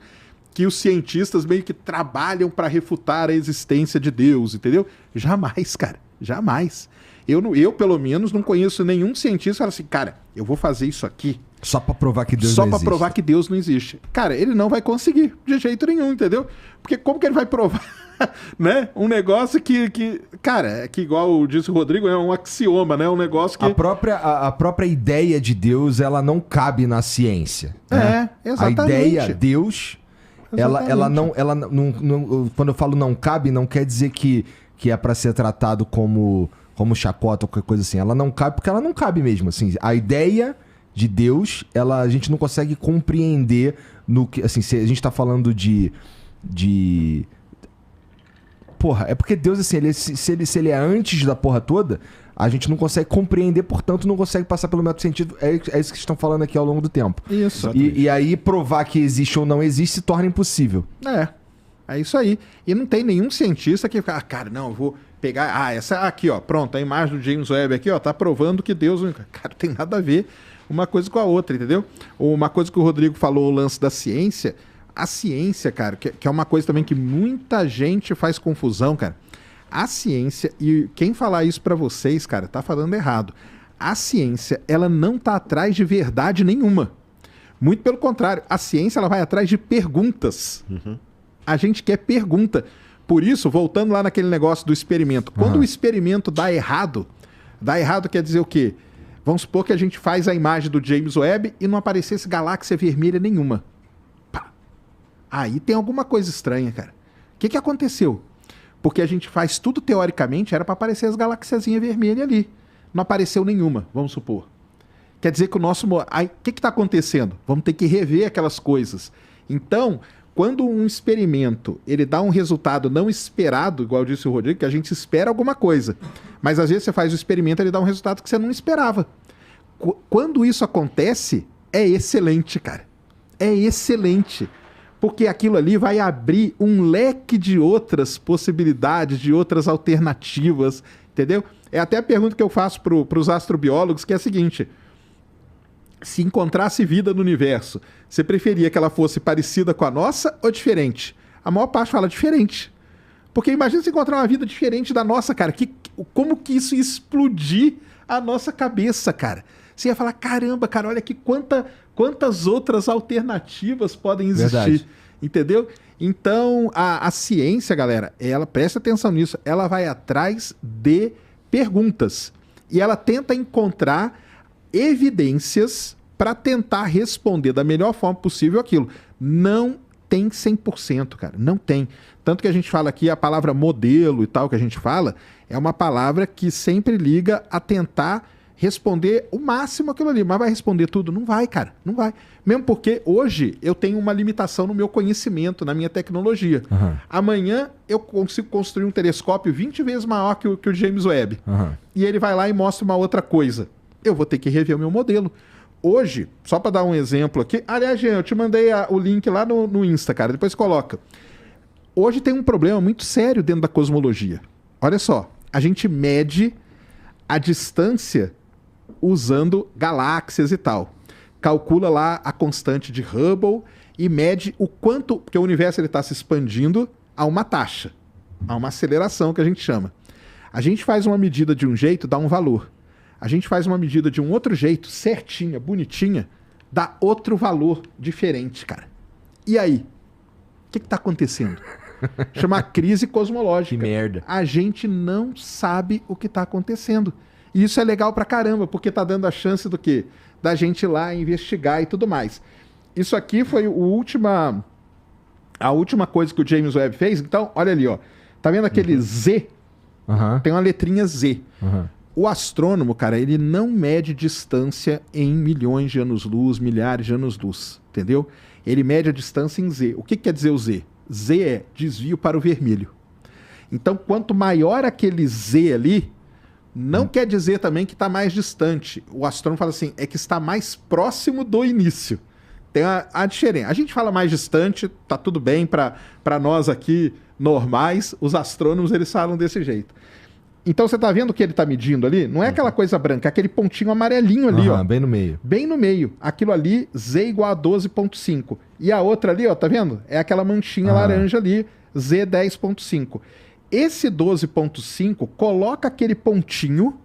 que os cientistas meio que trabalham para refutar a existência de Deus, entendeu? Jamais, cara. Jamais. Eu, pelo menos, não conheço nenhum cientista que fala assim, cara, eu vou fazer isso aqui só para provar que Deus não existe. Só para provar que Deus não existe. Cara, ele não vai conseguir de jeito nenhum, entendeu? Porque como que ele vai provar, né? Um negócio que cara, é que igual disse o Rodrigo, é um axioma, né? Um negócio que... A própria ideia de Deus, ela não cabe na ciência. Né? Exatamente. A ideia Deus... Ela não, quando eu falo não cabe, não quer dizer que é para ser tratado como chacota ou qualquer coisa assim. Ela não cabe porque ela não cabe mesmo. Assim, a ideia de Deus, a gente não consegue compreender no que, assim, se a gente tá falando de porra, é porque Deus, assim, se ele é antes da porra toda, a gente não consegue compreender, portanto não consegue passar pelo método científico. É isso que vocês estão falando aqui ao longo do tempo. Isso. E aí provar que existe ou não existe se torna impossível. É isso aí. E não tem nenhum cientista que fica, cara, não, eu vou pegar... essa aqui, ó, pronto, a imagem do James Webb aqui, ó, tá provando que Deus... Cara, tem nada a ver uma coisa com a outra, entendeu? Uma coisa que o Rodrigo falou, o lance da ciência... A ciência, cara, que é uma coisa também que muita gente faz confusão, cara. A ciência, e quem falar isso pra vocês, cara, tá falando errado. A ciência, ela não tá atrás de verdade nenhuma. Muito pelo contrário, a ciência, ela vai atrás de perguntas. A gente quer pergunta. Por isso, voltando lá naquele negócio do experimento, quando o experimento dá errado quer dizer o quê? Vamos supor que a gente faz a imagem do James Webb e não aparecesse galáxia vermelha nenhuma. Aí tem alguma coisa estranha, cara. O que aconteceu? Porque a gente faz tudo teoricamente, era para aparecer as galaxiazinhas vermelhas ali. Não apareceu nenhuma, vamos supor. Quer dizer que o nosso... Aí, o que está acontecendo? Vamos ter que rever aquelas coisas. Então, quando um experimento ele dá um resultado não esperado, igual disse o Rodrigo, que a gente espera alguma coisa. Mas às vezes você faz o experimento e ele dá um resultado que você não esperava. Quando isso acontece, é excelente, cara. É excelente. Porque aquilo ali vai abrir um leque de outras possibilidades, de outras alternativas Entendeu? É até a pergunta que eu faço para os astrobiólogos, que é a seguinte: se encontrasse vida no universo, você preferia que ela fosse parecida com a nossa ou diferente? A maior parte fala diferente. Porque imagina se encontrar uma vida diferente da nossa, cara. Como que isso ia explodir a nossa cabeça, cara? Você ia falar, caramba, cara, olha aqui quantas outras alternativas podem existir. Verdade. Entendeu? Então, a ciência, galera, ela presta atenção nisso, ela vai atrás de perguntas. E ela tenta encontrar evidências para tentar responder da melhor forma possível aquilo. Não tem 100%, cara. Não tem. Tanto que a gente fala aqui, a palavra modelo e tal que a gente fala, é uma palavra que sempre liga a tentar responder o máximo aquilo ali. Mas vai responder tudo? Não vai, cara. Não vai. Mesmo porque hoje eu tenho uma limitação no meu conhecimento, na minha tecnologia. Uhum. Amanhã eu consigo construir um telescópio 20 vezes maior que o James Webb. Uhum. E ele vai lá e mostra uma outra coisa. Eu vou ter que rever o meu modelo. Hoje, só para dar um exemplo aqui... Aliás, Jean, eu te mandei o link lá no Insta, cara. Depois coloca. Hoje tem um problema muito sério dentro da cosmologia. Olha só. A gente mede a distância usando galáxias e tal. Calcula lá a constante de Hubble e mede o quanto... Porque o universo está se expandindo a uma taxa. A uma aceleração que a gente chama. A gente faz uma medida de um jeito, dá um valor. A gente faz uma medida de um outro jeito, certinha, bonitinha, dá outro valor diferente, cara. E aí? O que está acontecendo? Chama crise cosmológica. Que merda. A gente não sabe o que está acontecendo. E isso é legal pra caramba, porque tá dando a chance do quê? Da gente ir lá investigar e tudo mais. Isso aqui foi a última coisa que o James Webb fez. Então, olha ali, ó. Tá vendo aquele Z? Tem uma letrinha Z. O astrônomo, cara, ele não mede distância em milhões de anos-luz, milhares de anos-luz, entendeu? Ele mede a distância em Z. O que quer dizer o Z? Z é desvio para o vermelho. Então, quanto maior aquele Z ali, não quer dizer também que está mais distante. O astrônomo fala assim, é que está mais próximo do início. Tem a diferença. A gente fala mais distante, tá tudo bem para nós aqui normais, os astrônomos eles falam desse jeito. Então você tá vendo o que ele tá medindo ali? Não é aquela coisa branca, é aquele pontinho amarelinho ali, ó. Bem no meio. Bem no meio. Aquilo ali, Z igual a 12,5. E a outra ali, ó, tá vendo? É aquela manchinha laranja ali, Z 10,5. Esse 12,5 coloca aquele pontinho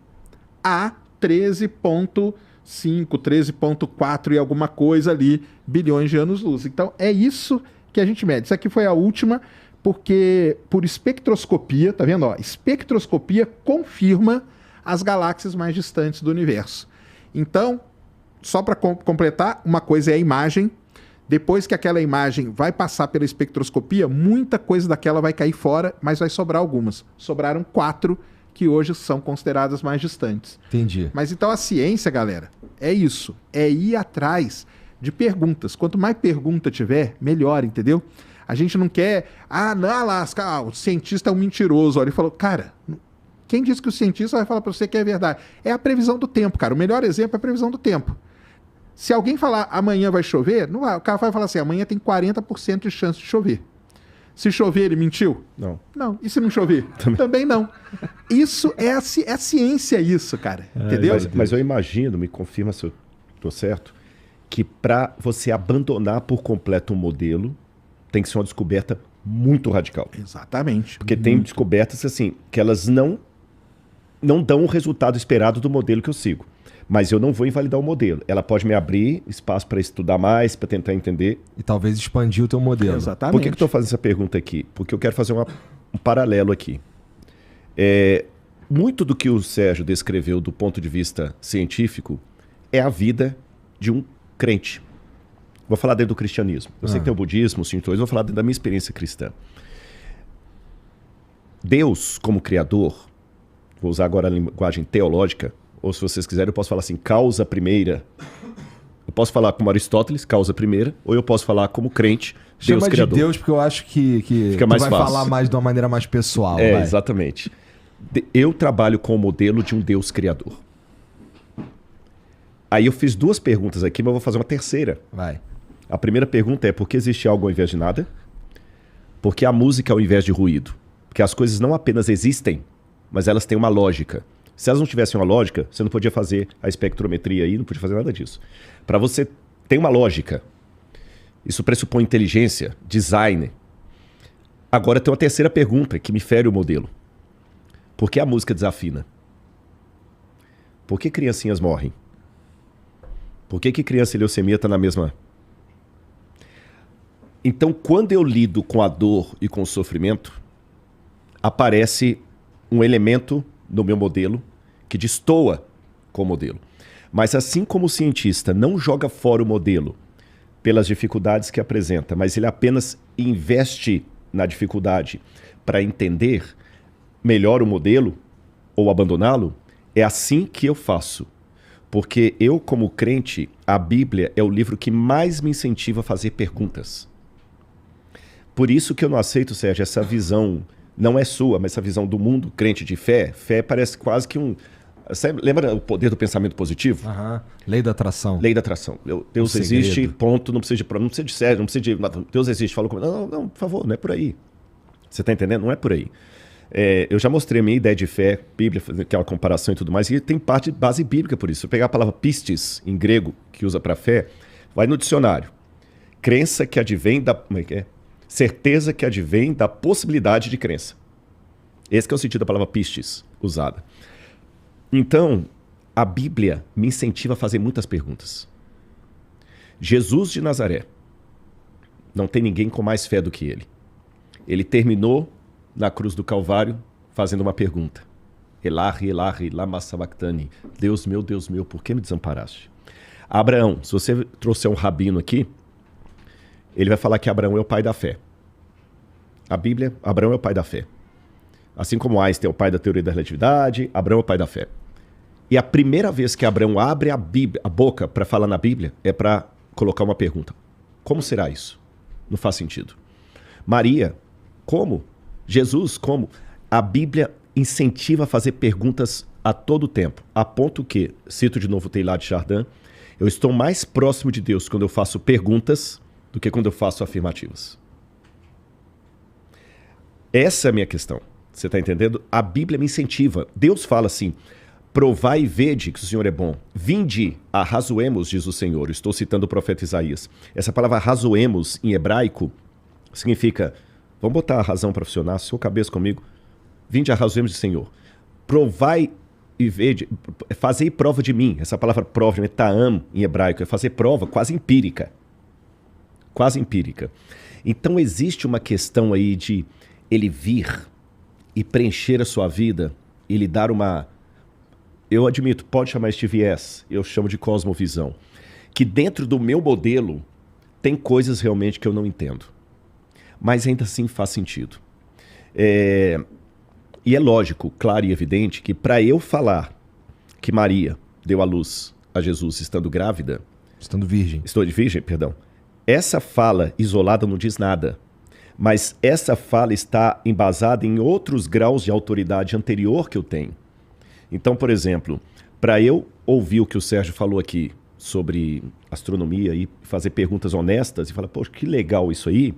a 13,5, 13,4 e alguma coisa ali, bilhões de anos-luz. Então é isso que a gente mede. Isso aqui foi a última... porque por espectroscopia, tá vendo? Ó, espectroscopia confirma as galáxias mais distantes do universo. Então, só para completar, uma coisa é a imagem. Depois que aquela imagem vai passar pela espectroscopia, muita coisa daquela vai cair fora, mas vai sobrar algumas. Sobraram 4 que hoje são consideradas mais distantes. Entendi. Mas então a ciência, galera, é isso. É ir atrás de perguntas. Quanto mais pergunta tiver, melhor, entendeu? A gente não quer... o cientista é um mentiroso. Ele falou, cara, quem disse que o cientista vai falar para você que é verdade? É a previsão do tempo, cara. O melhor exemplo é a previsão do tempo. Se alguém falar amanhã vai chover, não vai. O cara vai falar assim, amanhã tem 40% de chance de chover. Se chover, ele mentiu? Não. Não. E se não chover? Também não. Isso é a ciência, isso, cara. Entendeu? Mas eu imagino, me confirma se eu estou certo, que para você abandonar por completo um modelo, tem que ser uma descoberta muito radical. Exatamente. Porque tem descobertas assim, que elas não dão o resultado esperado do modelo que eu sigo. Mas eu não vou invalidar o modelo. Ela pode me abrir espaço para estudar mais, para tentar entender. E talvez expandir o teu modelo. Exatamente. Por que eu estou fazendo essa pergunta aqui? Porque eu quero fazer um paralelo aqui. Muito do que o Sérgio descreveu do ponto de vista científico é a vida de um crente. Vou falar dentro do cristianismo. Eu sei que tem o budismo, os shintoísmo, vou falar dentro da minha experiência cristã. Deus, como criador, vou usar agora a linguagem teológica, ou se vocês quiserem, eu posso falar assim, causa primeira. Eu posso falar como Aristóteles, causa primeira, ou eu posso falar como crente, Deus Chama criador. de Deus, porque eu acho que fica mais vai fácil. falar mais de uma maneira mais pessoal. É, vai. exatamente. Eu trabalho com o modelo de um Deus criador. Aí eu fiz 2 perguntas aqui, mas eu vou fazer uma terceira. Vai. A primeira pergunta é por que existe algo ao invés de nada? Por que a música ao invés de ruído? Porque as coisas não apenas existem, mas elas têm uma lógica. Se elas não tivessem uma lógica, você não podia fazer a espectrometria aí, não podia fazer nada disso. Para você ter uma lógica, isso pressupõe inteligência, design. Agora tem uma terceira pergunta que me fere o modelo. Por que a música desafina? Por que criancinhas morrem? Por que criança e leucemia estão na mesma... Então, quando eu lido com a dor e com o sofrimento, aparece um elemento no meu modelo que destoa com o modelo. Mas assim como o cientista não joga fora o modelo pelas dificuldades que apresenta, mas ele apenas investe na dificuldade para entender melhor o modelo ou abandoná-lo, é assim que eu faço. Porque eu, como crente, a Bíblia é o livro que mais me incentiva a fazer perguntas. Por isso que eu não aceito, Sérgio, essa visão, não é sua, mas essa visão do mundo crente de fé. Fé parece quase que um... Você lembra o poder do pensamento positivo? Lei da atração. Lei da atração. Deus existe, ponto, não precisa de prova, não precisa de Sérgio, não precisa de... Deus existe, falou comigo. Não, por favor, não é por aí. Você está entendendo? Não é por aí. Eu já mostrei a minha ideia de fé, Bíblia, aquela comparação e tudo mais, e tem parte de base bíblica por isso. Se eu pegar a palavra pistis, em grego, que usa para fé, vai no dicionário. Crença que advém da... Como é que é? Certeza que advém da possibilidade de crença. Esse que é o sentido da palavra pistis usada. Então, a Bíblia me incentiva a fazer muitas perguntas. Jesus de Nazaré, não tem ninguém com mais fé do que ele. Ele terminou na cruz do Calvário fazendo uma pergunta. Elahi, Elahi, lama sabachthani. Deus meu, por que me desamparaste? Abraão, se você trouxer um rabino aqui, ele vai falar que Abraão é o pai da fé. A Bíblia, Abraão é o pai da fé. Assim como Einstein é o pai da teoria da relatividade, Abraão é o pai da fé. E a primeira vez que Abraão abre a boca para falar na Bíblia é para colocar uma pergunta. Como será isso? Não faz sentido. Maria, como? Jesus, como? A Bíblia incentiva a fazer perguntas a todo tempo, a ponto que, cito de novo o Teilhard de Chardin, eu estou mais próximo de Deus quando eu faço perguntas do que quando eu faço afirmativas. Essa é a minha questão. Você está entendendo? A Bíblia me incentiva. Deus fala assim, provai e vede que o Senhor é bom. Vinde, arrazoemos, diz o Senhor. Estou citando o profeta Isaías. Essa palavra arrazoemos, em hebraico, significa, vamos botar a razão para funcionar, sua cabeça comigo. Vinde, arrazoemos, diz o Senhor. Provai e vede, fazei prova de mim. Essa palavra prova, é ta'am, em hebraico, é fazer prova quase empírica. Quase empírica. Então existe uma questão aí de ele vir e preencher a sua vida e lhe dar uma... Eu admito, pode chamar este viés, eu chamo de cosmovisão. Que dentro do meu modelo tem coisas realmente que eu não entendo. Mas ainda assim faz sentido. E é lógico, claro e evidente que para eu falar que Maria deu à luz a Jesus estando grávida... Estando virgem. Estou de virgem, perdão. Essa fala isolada não diz nada. Mas essa fala está embasada em outros graus de autoridade anterior que eu tenho. Então, por exemplo, para eu ouvir o que o Sérgio falou aqui sobre astronomia e fazer perguntas honestas e falar, poxa, que legal isso aí,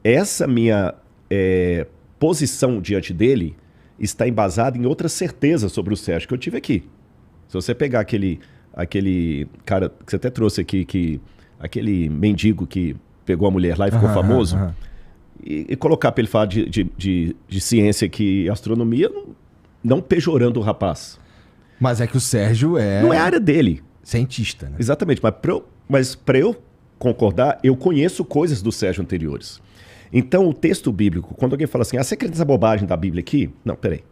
essa minha posição diante dele está embasada em outras certezas sobre o Sérgio que eu tive aqui. Se você pegar aquele cara que você até trouxe aqui, aquele mendigo que pegou a mulher lá e ficou famoso... E colocar para ele falar de ciência e astronomia, não pejorando o rapaz. Mas é que o Sérgio não é a área dele. Cientista, né? Exatamente. Mas para eu concordar, eu conheço coisas do Sérgio anteriores. Então, o texto bíblico, quando alguém fala assim, você acredita nessa bobagem da Bíblia aqui? Não, peraí.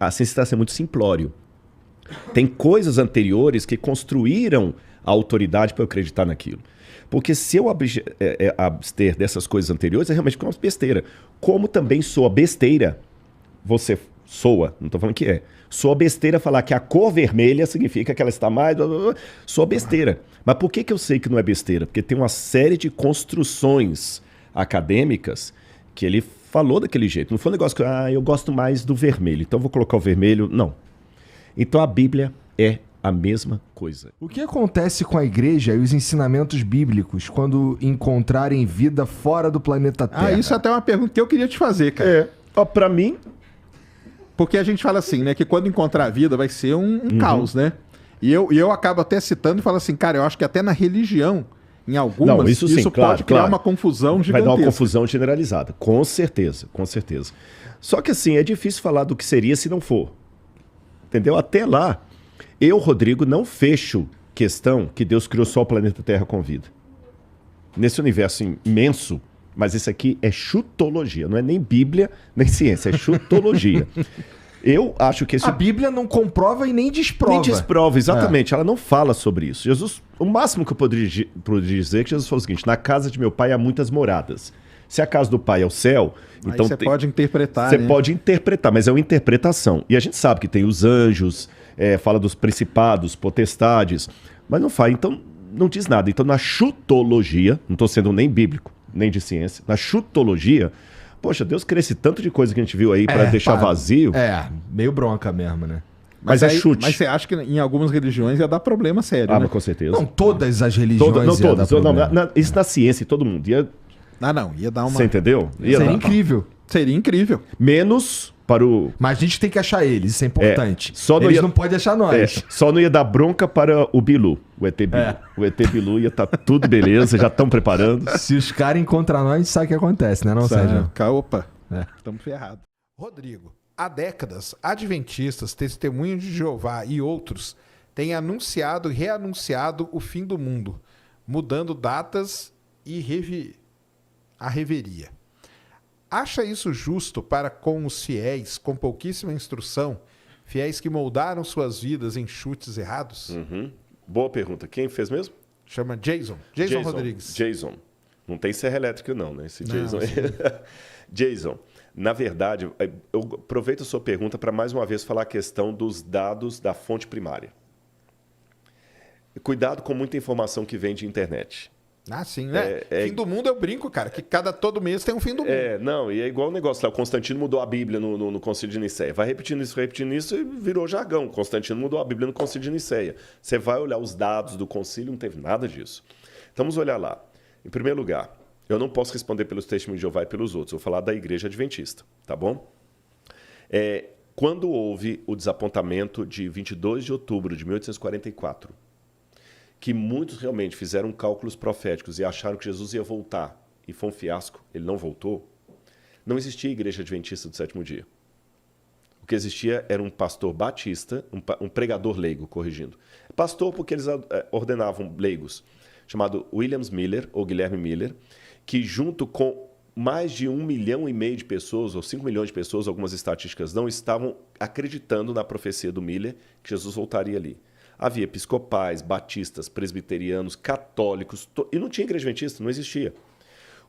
A ciência está sendo muito simplório. Tem coisas anteriores que construíram a autoridade para eu acreditar naquilo. Porque se eu abster dessas coisas anteriores, é realmente uma besteira. Como também soa besteira, você soa, não estou falando que é, soa besteira falar que a cor vermelha significa que ela está mais... Soa besteira. Mas por que eu sei que não é besteira? Porque tem uma série de construções acadêmicas que ele falou daquele jeito. Não foi um negócio que eu gosto mais do vermelho, então vou colocar o vermelho. Não. Então a Bíblia é a mesma coisa. O que acontece com a igreja e os ensinamentos bíblicos quando encontrarem vida fora do planeta Terra? Isso até é uma pergunta que eu queria te fazer, cara. Para mim, Porque a gente fala assim, né? Que quando encontrar a vida vai ser um caos, né? E eu acabo até citando e falo assim, cara, eu acho que até na religião, em algumas, Não, isso sim, pode claro, criar claro. uma confusão Vai gigantesca. dar uma confusão generalizada, com certeza, com certeza. Só que assim, é difícil falar do que seria se não for. Entendeu? Até lá, eu, Rodrigo, não fecho questão que Deus criou só o planeta Terra com vida. Nesse universo imenso, mas isso aqui é chutologia, não é nem Bíblia, nem ciência, é chutologia. Eu acho que esse... A Bíblia não comprova e nem desprova. Nem desprova, exatamente. Ela não fala sobre isso. Jesus, o máximo que eu poderia dizer é que Jesus falou o seguinte: na casa de meu pai há muitas moradas. Se a casa do pai é o céu, Aí então você pode interpretar, você né? pode interpretar, mas é uma interpretação. E a gente sabe que tem os anjos, fala dos principados, potestades, mas não fala, então não diz nada. Então na chutologia, não estou sendo nem bíblico, nem de ciência, na chutologia, poxa, Deus cria esse tanto de coisa que a gente viu aí para deixar vazio. Meio bronca mesmo, né? Mas é aí, chute. Mas você acha que em algumas religiões ia dar problema sério, né? Mas com certeza. Não, todas as religiões Não ia dar todas. Não, problema. isso na ciência, todo mundo. Não, ia dar uma... Você entendeu? Seria incrível. Seria incrível. Menos para o... Mas a gente tem que achar eles, isso é importante. só não Eles ia- não podem achar nós. Só não ia dar bronca para o Bilu, o ET Bilu. O ET Bilu ia estar tudo beleza, já estão preparando. Se os caras encontrar nós, a gente sabe o que acontece, né, não, Sérgio? Opa, estamos ferrados. Rodrigo, há décadas, adventistas, testemunhos de Jeová e outros têm anunciado e reanunciado o fim do mundo, mudando datas e a reveria. Acha isso justo para com os fiéis com pouquíssima instrução, fiéis que moldaram suas vidas em chutes errados? Boa pergunta. Quem fez mesmo? Chama Jason. Jason Rodrigues. Jason. Não tem serra elétrica não, né? Esse Não, Jason. Jason, na verdade, eu aproveito a sua pergunta para mais uma vez falar a questão dos dados da fonte primária. Cuidado com muita informação que vem de internet. Ah, sim, né? Fim do mundo eu brinco, cara, que todo mês tem um fim do mundo. Não, e é igual o negócio lá, o Constantino mudou a Bíblia no Concílio de Nicéia. Vai repetindo isso e virou jargão. Constantino mudou a Bíblia no Concílio de Nicéia. Você vai olhar os dados do concílio, não teve nada disso. Então vamos olhar lá. Em primeiro lugar, eu não posso responder pelos testemunhos de Jeová e pelos outros. Eu vou falar da Igreja Adventista, tá bom? Quando houve o desapontamento de 22 de outubro de 1844, que muitos realmente fizeram cálculos proféticos e acharam que Jesus ia voltar, e foi um fiasco, ele não voltou, não existia Igreja Adventista do Sétimo Dia. O que existia era um pastor batista, um pregador leigo, corrigindo. Pastor porque eles ordenavam leigos, chamado Williams Miller, ou Guilherme Miller, que junto com mais de 1,5 milhão de pessoas, ou 5 milhões de pessoas, algumas estatísticas não, estavam acreditando na profecia do Miller, que Jesus voltaria ali. Havia episcopais, batistas, presbiterianos, católicos, e não tinha igreja adventista, não existia.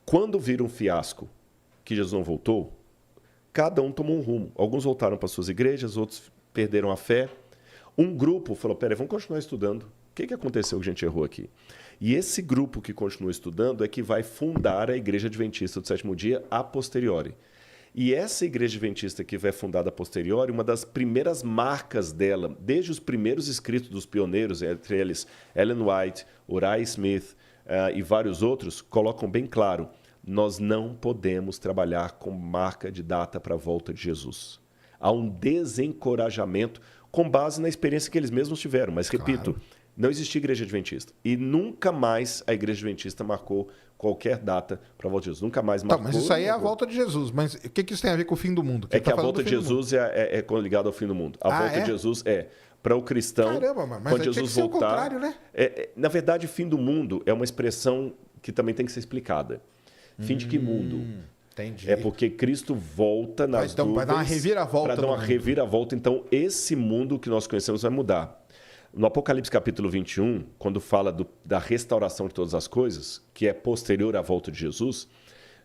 Quando viram um fiasco que Jesus não voltou, cada um tomou um rumo. Alguns voltaram para suas igrejas, outros perderam a fé. Um grupo falou, peraí, vamos continuar estudando. O que aconteceu que a gente errou aqui? E esse grupo que continua estudando é que vai fundar a Igreja Adventista do Sétimo Dia a posteriori. E essa Igreja Adventista que vai fundada a posteriori, uma das primeiras marcas dela, desde os primeiros escritos dos pioneiros, entre eles Ellen White, Uriah Smith e vários outros, colocam bem claro, nós não podemos trabalhar com marca de data para a volta de Jesus. Há um desencorajamento com base na experiência que eles mesmos tiveram. Mas, repito, não existia Igreja Adventista. E nunca mais a Igreja Adventista marcou qualquer data para a volta de Jesus. Nunca mais marcou. Mas isso aí é a volta de Jesus. Mas o que isso tem a ver com o fim do mundo? Que a volta de Jesus é ligada ao fim do mundo. A volta de Jesus para o cristão. Caramba, mas quando Jesus voltar, o contrário, né? Na verdade, fim do mundo é uma expressão que também tem que ser explicada. Fim de que mundo? Entendi. É porque Cristo volta nas nuvens. Vai dar uma reviravolta. Para dar uma reviravolta. Então, esse mundo que nós conhecemos vai mudar. No Apocalipse capítulo 21, quando fala da restauração de todas as coisas, que é posterior à volta de Jesus,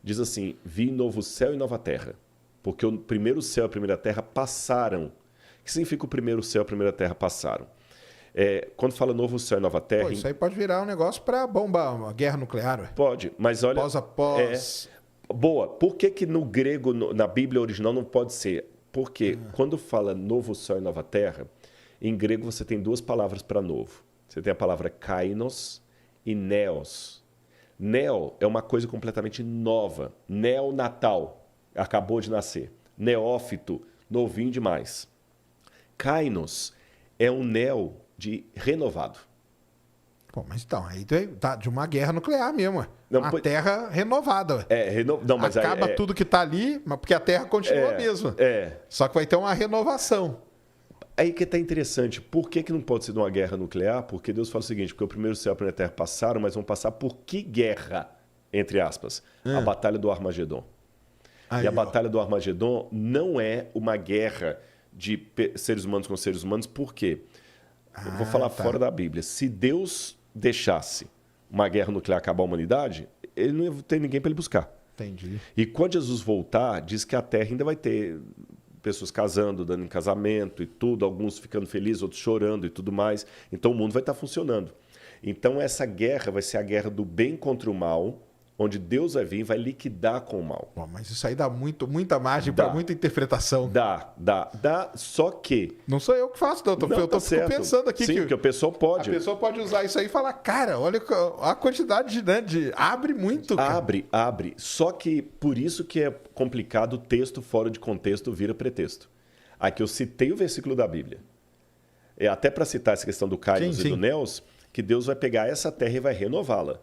diz assim, vi novo céu e nova terra, porque o primeiro céu e a primeira terra passaram. O que significa o primeiro céu e a primeira terra passaram? Quando fala novo céu e nova terra... isso aí pode virar um negócio para bombar uma guerra nuclear. Ué. Pode, mas olha... Após. Boa. Por que no grego, na Bíblia original, não pode ser? Porque quando fala novo céu e nova terra... Em grego você tem duas palavras para novo. Você tem a palavra kainos e neos. Neo é uma coisa completamente nova. Neonatal, acabou de nascer. Neófito, novinho demais. Kainos é um neo de renovado. Pô, mas então, aí tá de uma guerra nuclear mesmo. Não, a Terra renovada. Não, mas acaba tudo que tá ali, mas porque a Terra continua a mesma. Só que vai ter uma renovação. Aí que tá interessante. Por que não pode ser de uma guerra nuclear? Porque Deus fala o seguinte, porque o primeiro céu e a primeira terra passaram, mas vão passar por que guerra? Entre aspas. A Batalha do Armagedon. Aí, e a Batalha do Armagedon não é uma guerra de seres humanos com seres humanos, por quê? Eu vou falar fora da Bíblia. Se Deus deixasse uma guerra nuclear acabar a humanidade, ele não ia ter ninguém para ele buscar. Entendi. E quando Jesus voltar, diz que a Terra ainda vai ter pessoas casando, dando em casamento e tudo, alguns ficando felizes, outros chorando e tudo mais. Então o mundo vai estar funcionando. Então essa guerra vai ser a guerra do bem contra o mal, onde Deus vai vir e vai liquidar com o mal. Bom, mas isso aí dá muita margem para muita interpretação. Dá. Só que... Não sou eu que faço, não. Eu tô pensando aqui. Sim, porque a pessoa pode. A pessoa pode usar isso aí e falar, cara, olha a quantidade de abre muito. Cara. Abre. Só que por isso que é complicado o texto fora de contexto vira pretexto. Aqui eu citei o versículo da Bíblia. Até para citar essa questão do Kainos e do Neos, que Deus vai pegar essa terra e vai renová-la.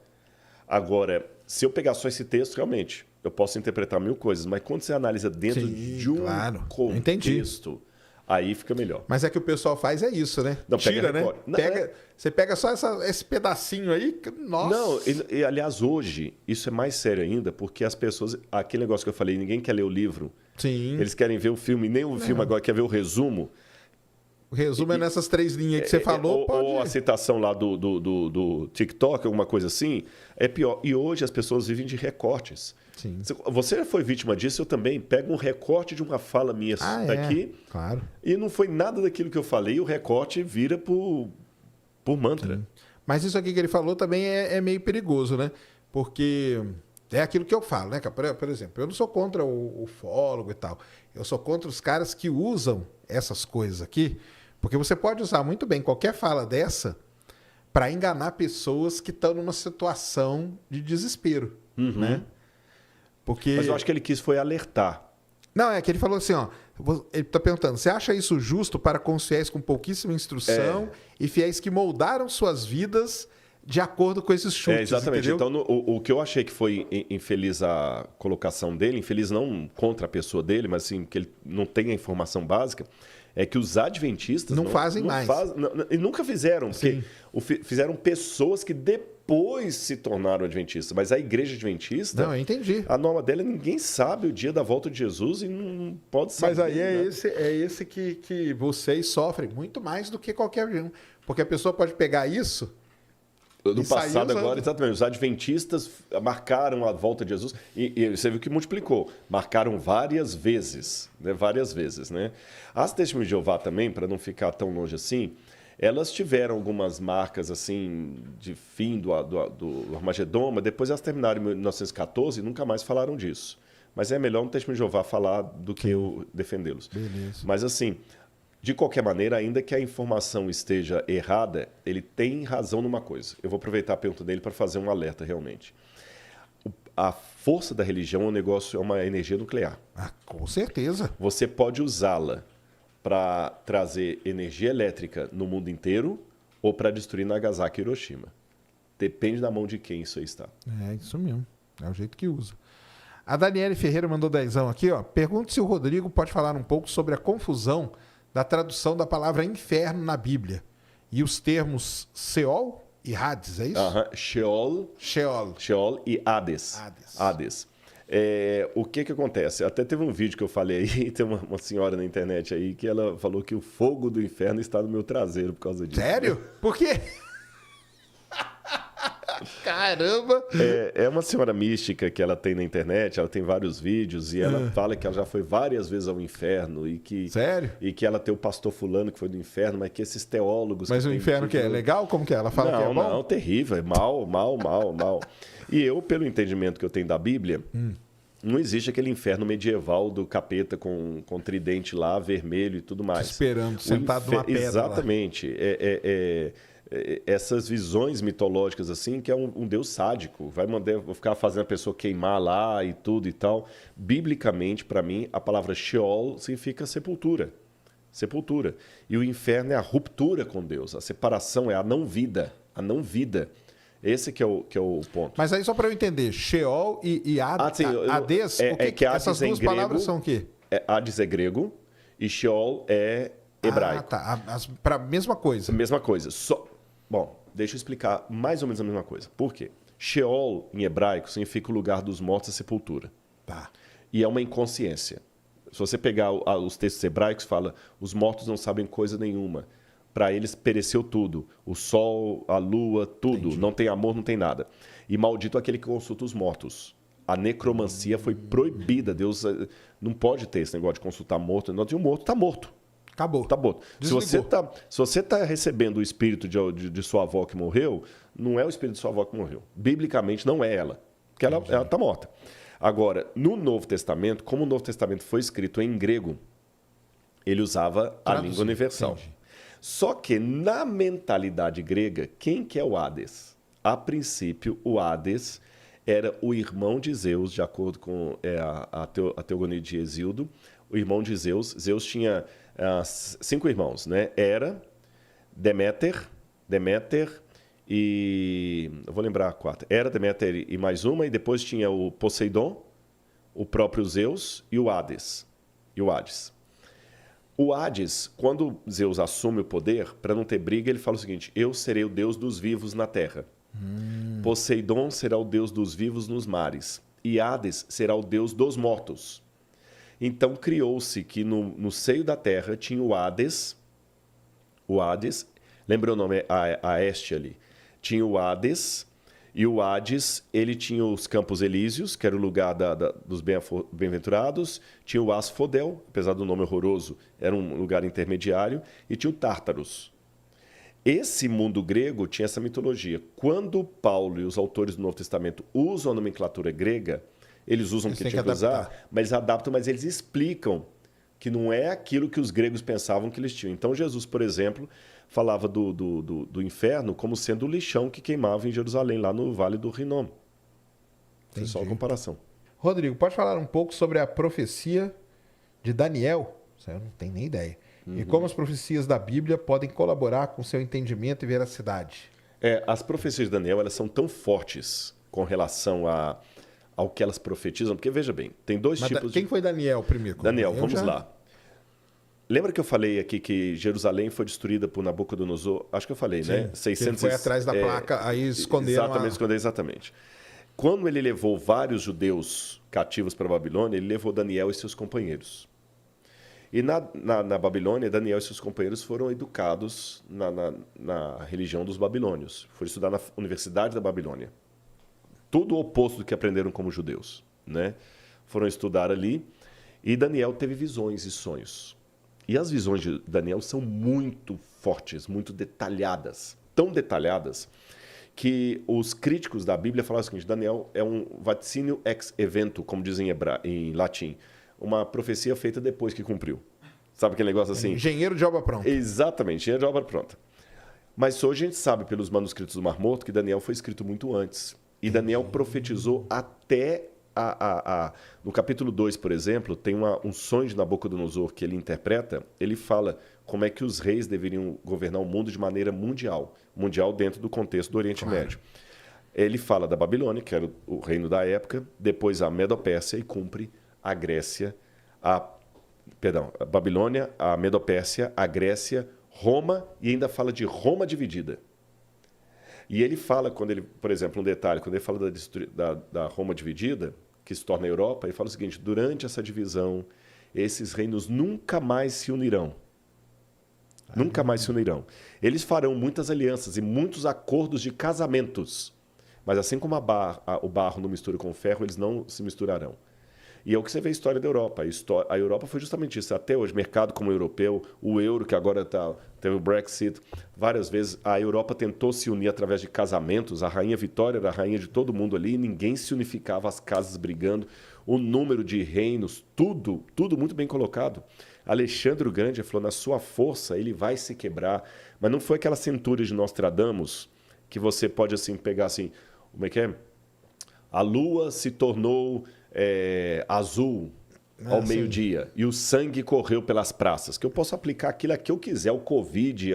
Agora, se eu pegar só esse texto, realmente, eu posso interpretar mil coisas, mas quando você analisa dentro de um contexto, aí fica melhor. Mas é que o pessoal faz isso, né? Não, tira, né? Você pega só esse pedacinho aí, nossa. Não, aliás, hoje, isso é mais sério ainda, porque as pessoas, aquele negócio que eu falei, ninguém quer ler o livro. Sim. Eles querem ver o filme, nem o filme agora quer ver o resumo. O resumo é nessas 3 linhas que você falou. Ou a citação lá do TikTok, alguma coisa assim, é pior. E hoje as pessoas vivem de recortes. Sim. Você foi vítima disso, eu também. Pego um recorte de uma fala minha daqui. Claro. E não foi nada daquilo que eu falei, o recorte vira por mantra. Sim. Mas isso aqui que ele falou também é meio perigoso, né? Porque é aquilo que eu falo, né? Por exemplo, eu não sou contra o ufólogo e tal. Eu sou contra os caras que usam essas coisas aqui. Porque você pode usar muito bem qualquer fala dessa para enganar pessoas que estão numa situação de desespero, né? Porque... Mas eu acho que ele quis foi alertar. Não, é que ele falou assim, ó, ele está perguntando, você acha isso justo para com os fiéis com pouquíssima instrução e fiéis que moldaram suas vidas de acordo com esses chutes, exatamente. entendeu? Então, o que eu achei que foi infeliz a colocação dele, infeliz não contra a pessoa dele, mas assim, que ele não tem a informação básica, é que os adventistas não fazem mais. E nunca fizeram, porque fizeram pessoas que depois se tornaram adventistas. Mas a igreja adventista... Não, eu entendi. A norma dela, ninguém sabe o dia da volta de Jesus e não pode saber. Mas aí é esse que vocês sofrem muito mais do que qualquer um. Porque a pessoa pode pegar isso... No passado agora, exatamente, os adventistas marcaram a volta de Jesus e você viu que multiplicou, marcaram várias vezes, né? Várias vezes, né? As Testemunhas de Jeová também, para não ficar tão longe assim, elas tiveram algumas marcas assim de fim do Armagedon, mas depois elas terminaram em 1914 e nunca mais falaram disso. Mas é melhor um Testemunho de Jeová falar do que eu defendê-los. Beleza. Mas assim... De qualquer maneira, ainda que a informação esteja errada, ele tem razão numa coisa. Eu vou aproveitar a pergunta dele para fazer um alerta realmente. A força da religião é um negócio, é uma energia nuclear. Ah, com certeza. Você pode usá-la para trazer energia elétrica no mundo inteiro ou para destruir Nagasaki e Hiroshima. Depende da mão de quem isso aí está. É isso mesmo. É o jeito que usa. A Daniele Ferreira mandou 10 aqui, ó. Pergunta se o Rodrigo pode falar um pouco sobre a confusão da tradução da palavra inferno na Bíblia. E os termos Seol e Hades, é isso? Sheol e Hades. O que acontece? Até teve um vídeo que eu falei aí, tem uma senhora na internet aí que ela falou que o fogo do inferno está no meu traseiro por causa disso. Sério? Por quê? Caramba! É uma senhora mística que ela tem na internet, ela tem vários vídeos e ela fala que ela já foi várias vezes ao inferno e que... Sério? E que ela tem o pastor fulano que foi do inferno, mas que esses teólogos... Mas o inferno que é legal? Como que é? Ela fala que é bom? Não, terrível, é mal. E eu, pelo entendimento que eu tenho da Bíblia... Não existe aquele inferno medieval do capeta com tridente lá, vermelho e tudo mais. Esperando, sentado numa pedra. Exatamente. essas visões mitológicas assim, que é um Deus sádico, vai ficar fazendo a pessoa queimar lá e tudo e tal. Biblicamente, para mim, a palavra Sheol significa sepultura. Sepultura. E o inferno é a ruptura com Deus, a separação, é a não-vida. A não-vida. Esse que é o ponto. Mas aí só para eu entender, Sheol e Hades, essas duas palavras são o quê? Hades é grego e Sheol é hebraico. Para a mesma coisa. Mesma coisa. Bom, deixa eu explicar mais ou menos a mesma coisa. Por quê? Sheol, em hebraico, significa o lugar dos mortos, a sepultura. Tá. E é uma inconsciência. Se você pegar os textos hebraicos, fala, os mortos não sabem coisa nenhuma. Para eles pereceu tudo. O sol, a lua, tudo. Entendi. Não tem amor, não tem nada. E maldito aquele que consulta os mortos. A necromancia foi proibida. Deus não pode ter esse negócio de consultar morto. Não, o morto está morto. Acabou. Tá bom. Se você tá recebendo o espírito de sua avó que morreu, não é o espírito de sua avó que morreu. Biblicamente não é ela, porque ela está morta. Agora, no Novo Testamento, como o Novo Testamento foi escrito em grego, ele usava a língua universal. Entendi. Só que na mentalidade grega, quem que é o Hades? A princípio, o Hades era o irmão de Zeus, de acordo com a teogonia de Hesíodo, o irmão de Zeus. Zeus tinha 5 irmãos, né? Hera, Deméter e... eu vou lembrar a 4. Hera, Deméter e mais uma, e depois tinha o Poseidon, o próprio Zeus e o Hades. O Hades, quando Zeus assume o poder, para não ter briga, ele fala o seguinte, eu serei o deus dos vivos na terra. Poseidon será o deus dos vivos nos mares. E Hades será o deus dos mortos. Então criou-se que no seio da terra tinha o Hades, lembra o nome, a este ali, tinha o Hades, e o Hades, ele tinha os Campos Elíseos, que era o lugar dos bem-aventurados, tinha o Asfodel, apesar do nome horroroso, era um lugar intermediário, e tinha o Tártaros. Esse mundo grego tinha essa mitologia. Quando Paulo e os autores do Novo Testamento usam a nomenclatura grega, eles usam o que tinha que usar, mas adaptam, mas eles explicam que não é aquilo que os gregos pensavam que eles tinham. Então, Jesus, por exemplo, falava do inferno como sendo o lixão que queimava em Jerusalém, lá no Vale do Rinom. É só a comparação. Rodrigo, pode falar um pouco sobre a profecia de Daniel? Eu não tenho nem ideia. E como as profecias da Bíblia podem colaborar com seu entendimento e veracidade? As profecias de Daniel, elas são tão fortes com relação ao que elas profetizam, porque veja bem, tem dois tipos Quem foi Daniel primeiro? Daniel, vamos lá. Lembra que eu falei aqui que Jerusalém foi destruída por Nabucodonosor? Acho que eu falei, né? 600. Ele foi atrás da placa, aí esconderam. Exatamente. Quando ele levou vários judeus cativos para a Babilônia, ele levou Daniel e seus companheiros. E na Babilônia, Daniel e seus companheiros foram educados na religião dos babilônios. Foram estudar na Universidade da Babilônia. Tudo o oposto do que aprenderam como judeus, né? Foram estudar ali e Daniel teve visões e sonhos. E as visões de Daniel são muito fortes, muito detalhadas. Tão detalhadas que os críticos da Bíblia falaram o seguinte, Daniel é um vaticínio ex evento, como dizem em latim. Uma profecia feita depois que cumpriu. Sabe aquele negócio assim? Engenheiro de obra pronta. Exatamente, engenheiro de obra pronta. Mas hoje a gente sabe pelos manuscritos do Mar Morto que Daniel foi escrito muito antes. E Daniel profetizou até no capítulo 2, por exemplo, tem um sonho de Nabucodonosor que ele interpreta, ele fala como é que os reis deveriam governar o mundo de maneira mundial. Mundial dentro do contexto do Oriente Médio. Ele fala da Babilônia, que era o reino da época, depois a Medo-Pérsia e cumpre a Grécia, a Babilônia, a Medo-Pérsia, a Grécia, Roma e ainda fala de Roma dividida. E ele fala, por exemplo, um detalhe, quando ele fala da Roma dividida, que se torna a Europa, ele fala o seguinte, durante essa divisão, esses reinos nunca mais se unirão. Nunca mais se unirão. Eles farão muitas alianças e muitos acordos de casamentos, mas assim como o barro não mistura com o ferro, eles não se misturarão. E é o que você vê a história da Europa. A Europa foi justamente isso. Até hoje, mercado como o europeu, o euro, que agora teve o Brexit, várias vezes a Europa tentou se unir através de casamentos. A Rainha Vitória era a rainha de todo mundo ali, e ninguém se unificava, as casas brigando, o número de reinos, tudo muito bem colocado. Alexandre o Grande falou, na sua força ele vai se quebrar. Mas não foi aquela centúria de Nostradamus que você pode assim pegar assim, como é que é? A lua se tornou azul ao meio-dia e o sangue correu pelas praças. Que eu posso aplicar aquilo a que eu quiser, o Covid,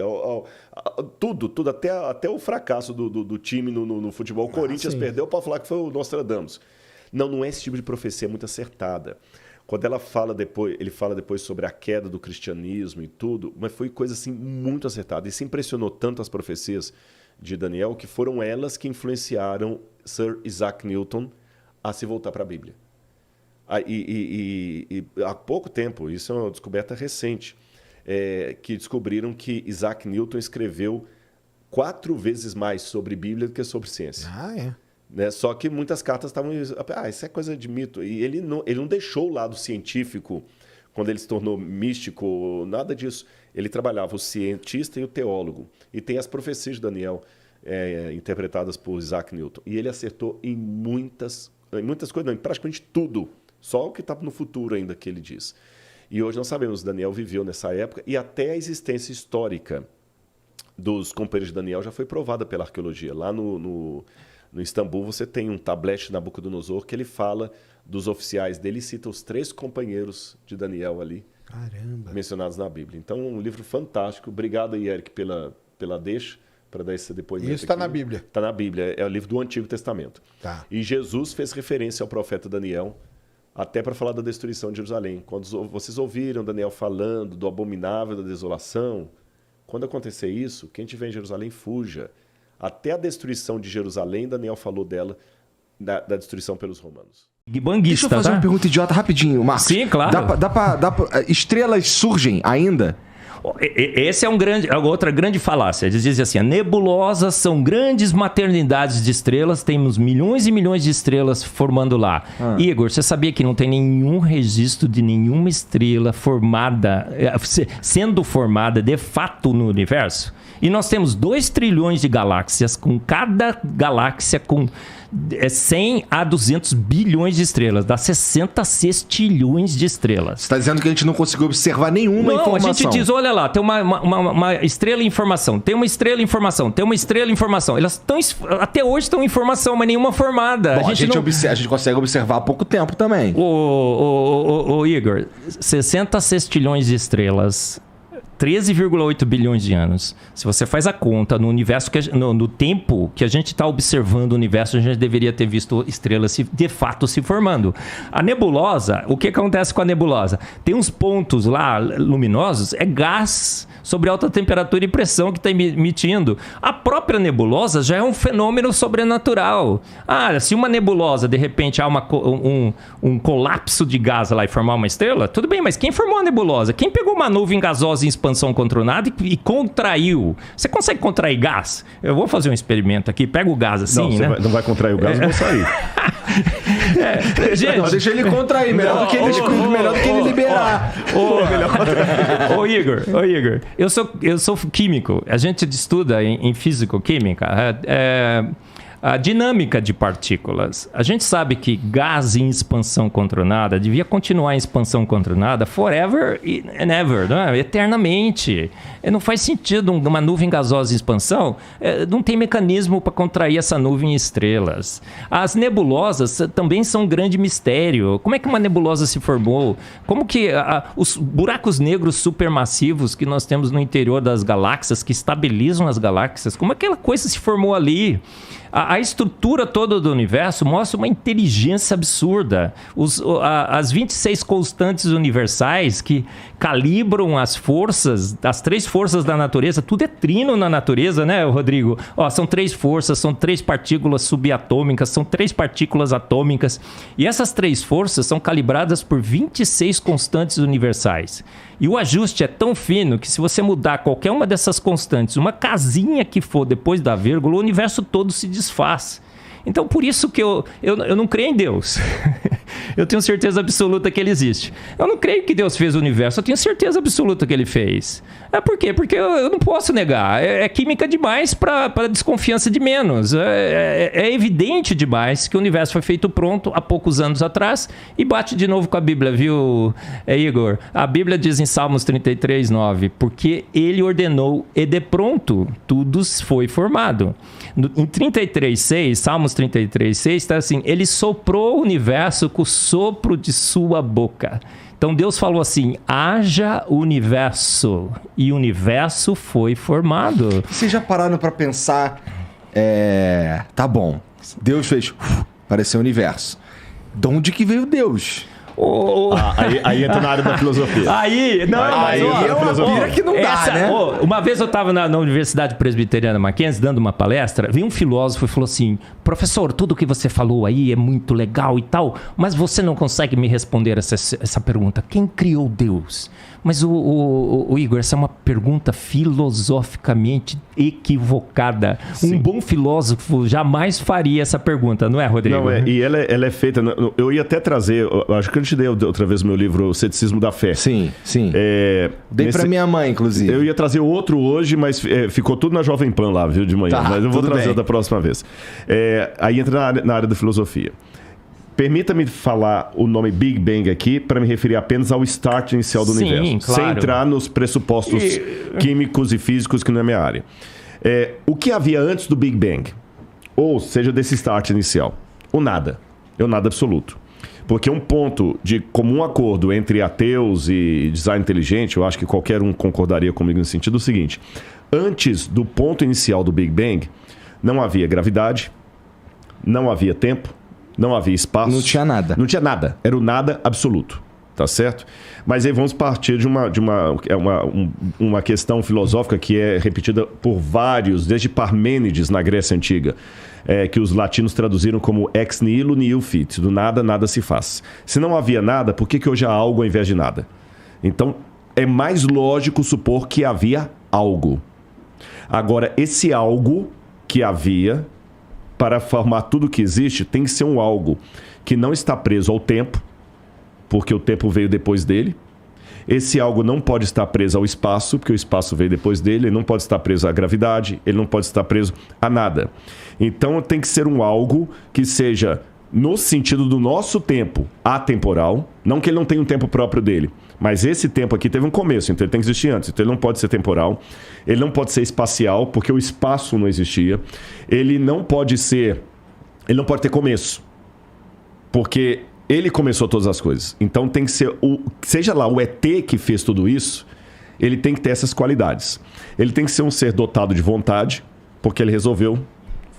tudo, até o fracasso do time no futebol. O Corinthians perdeu, eu posso falar que foi o Nostradamus. Não é esse tipo de profecia, é muito acertada. Quando ele fala depois sobre a queda do cristianismo e tudo, mas foi coisa assim muito acertada. E se impressionou tanto as profecias de Daniel que foram elas que influenciaram Sir Isaac Newton a se voltar para a Bíblia. E há pouco tempo, isso é uma descoberta recente, que descobriram que Isaac Newton escreveu 4 vezes mais sobre Bíblia do que sobre ciência. Né? Só que muitas cartas estavam... isso é coisa de mito. E ele não deixou o lado científico, quando ele se tornou místico, nada disso. Ele trabalhava o cientista e o teólogo. E tem as profecias de Daniel, interpretadas por Isaac Newton. E ele acertou em muitas coisas, não, em praticamente tudo. Só o que está no futuro ainda que ele diz. E hoje nós sabemos, Daniel viveu nessa época e até a existência histórica dos companheiros de Daniel já foi provada pela arqueologia. Lá no Istambul você tem um tablete de Nabucodonosor que ele fala dos oficiais dele e cita os 3 companheiros de Daniel ali. Caramba. Mencionados na Bíblia. Então, um livro fantástico. Obrigado aí, Eric, pela deixa, para dar esse depoimento. Isso está na Bíblia? Está na Bíblia. É o livro do Antigo Testamento. Tá. E Jesus fez referência ao profeta Daniel, até para falar da destruição de Jerusalém. Quando vocês ouviram Daniel falando do abominável da desolação, quando acontecer isso, quem estiver em Jerusalém, fuja. Até a destruição de Jerusalém, Daniel falou dela, da destruição pelos romanos. Deixa eu fazer uma pergunta idiota rapidinho, Marcos. Sim, claro. Estrelas surgem ainda? Esse é outra grande falácia. Eles dizem assim, nebulosas são grandes maternidades de estrelas, temos milhões e milhões de estrelas formando lá. Igor, você sabia que não tem nenhum registro de nenhuma estrela sendo formada de fato no universo? E nós temos 2 trilhões de galáxias, com cada galáxia com 100 a 200 bilhões de estrelas. Dá 60 sextilhões de estrelas. Você está dizendo que a gente não conseguiu observar nenhuma informação. Não, a gente diz, olha lá, tem uma estrela em formação, tem uma estrela em formação, tem uma estrela em formação. Elas até hoje estão em formação, mas nenhuma formada. Bom, a gente consegue observar há pouco tempo também. Ô Igor, 60 sextilhões de estrelas... 13,8 bilhões de anos. Se você faz a conta no universo, no tempo que a gente está observando o universo, a gente deveria ter visto estrelas de fato se formando. A nebulosa, o que acontece com a nebulosa? Tem uns pontos lá luminosos, é gás sobre alta temperatura e pressão que está emitindo. A própria nebulosa já é um fenômeno sobrenatural. Se uma nebulosa, de repente, há um colapso de gás lá e formar uma estrela, tudo bem, mas quem formou a nebulosa? Quem pegou uma nuvem gasosa em expansão controlada e contraiu? Você consegue contrair gás? Eu vou fazer um experimento aqui, pega o gás assim, não, não vai contrair o gás, eu vou sair. Gente, deixa ele contrair, melhor do que ele liberar. Ô Igor, eu sou químico. A gente estuda em físico-química a dinâmica de partículas. A gente sabe que gás em expansão controlada devia continuar em expansão controlada forever and ever, não é? Eternamente. Não faz sentido uma nuvem gasosa em expansão, não tem mecanismo para contrair essa nuvem em estrelas. As nebulosas também são um grande mistério. Como é que uma nebulosa se formou? Como que os buracos negros supermassivos que nós temos no interior das galáxias, que estabilizam as galáxias, como aquela coisa se formou ali? A estrutura toda do universo mostra uma inteligência absurda. As 26 constantes universais que calibram as forças, as 3 forças da natureza, tudo é trino na natureza, né, Rodrigo? São 3 forças, são 3 partículas subatômicas, são 3 partículas atômicas. E essas 3 forças são calibradas por 26 constantes universais. E o ajuste é tão fino que se você mudar qualquer uma dessas constantes, uma casinha que for depois da vírgula, o universo todo se desfaz. Então, por isso que eu não creio em Deus. Eu tenho certeza absoluta que ele existe. Eu não creio que Deus fez o universo, eu tenho certeza absoluta que ele fez. Por quê? Porque eu não posso negar. É química demais para desconfiança de menos. É evidente demais que o universo foi feito pronto há poucos anos atrás e bate de novo com a Bíblia, viu, Igor? A Bíblia diz em Salmos 33:9, porque ele ordenou e de pronto tudo foi formado. Em 33:6, Salmos 33:6, está assim, ele soprou o universo com o sopro de sua boca. Então Deus falou assim, haja universo, e o universo foi formado. Vocês já pararam para pensar, tá bom, Deus fez, apareceu o universo. De onde que veio Deus? Aí entra na área da filosofia. Aí é uma pira que não dá, né? Uma vez eu estava na Universidade Presbiteriana Mackenzie dando uma palestra, veio um filósofo e falou assim, professor, tudo que você falou aí é muito legal e tal, mas você não consegue me responder essa pergunta. Quem criou Deus? Mas o Igor, essa é uma pergunta filosoficamente equivocada. Sim. Um bom filósofo jamais faria essa pergunta, não é, Rodrigo? Não, e ela é feita... Eu ia até trazer... Acho que eu te dei outra vez o meu livro, O Ceticismo da Fé. Sim. Dei pra minha mãe, inclusive. Eu ia trazer outro hoje, mas ficou tudo na Jovem Pan lá, viu, de manhã. Tá, mas eu vou trazer da próxima vez. Aí entra na área da filosofia. Permita-me falar o nome Big Bang aqui para me referir apenas ao start inicial do universo. Claro. Sem entrar nos pressupostos químicos e físicos que não é minha área. O que havia antes do Big Bang? Ou seja, desse start inicial? O nada. É o nada absoluto. Porque um ponto de comum acordo entre ateus e design inteligente, eu acho que qualquer um concordaria comigo nesse sentido, é o seguinte. Antes do ponto inicial do Big Bang, não havia gravidade, não havia tempo, não havia espaço. Não tinha nada. Não tinha nada. Era o nada absoluto. Tá certo? Mas aí vamos partir de uma questão filosófica que é repetida por vários, desde Parmênides na Grécia Antiga, que os latinos traduziram como ex nihilo nihil fit. Do nada, nada se faz. Se não havia nada, por que hoje há algo ao invés de nada? Então, é mais lógico supor que havia algo. Agora, esse algo que havia... para formar tudo que existe, tem que ser um algo que não está preso ao tempo, porque o tempo veio depois dele. Esse algo não pode estar preso ao espaço, porque o espaço veio depois dele. Ele não pode estar preso à gravidade, ele não pode estar preso a nada. Então tem que ser um algo que seja, no sentido do nosso tempo, atemporal. Não que ele não tenha um tempo próprio dele, mas esse tempo aqui teve um começo, então ele tem que existir antes. Então ele não pode ser temporal, ele não pode ser espacial, porque o espaço não existia. Ele não pode ter começo, porque ele começou todas as coisas. Então tem que ser, seja lá o ET que fez tudo isso, ele tem que ter essas qualidades. Ele tem que ser um ser dotado de vontade, porque ele resolveu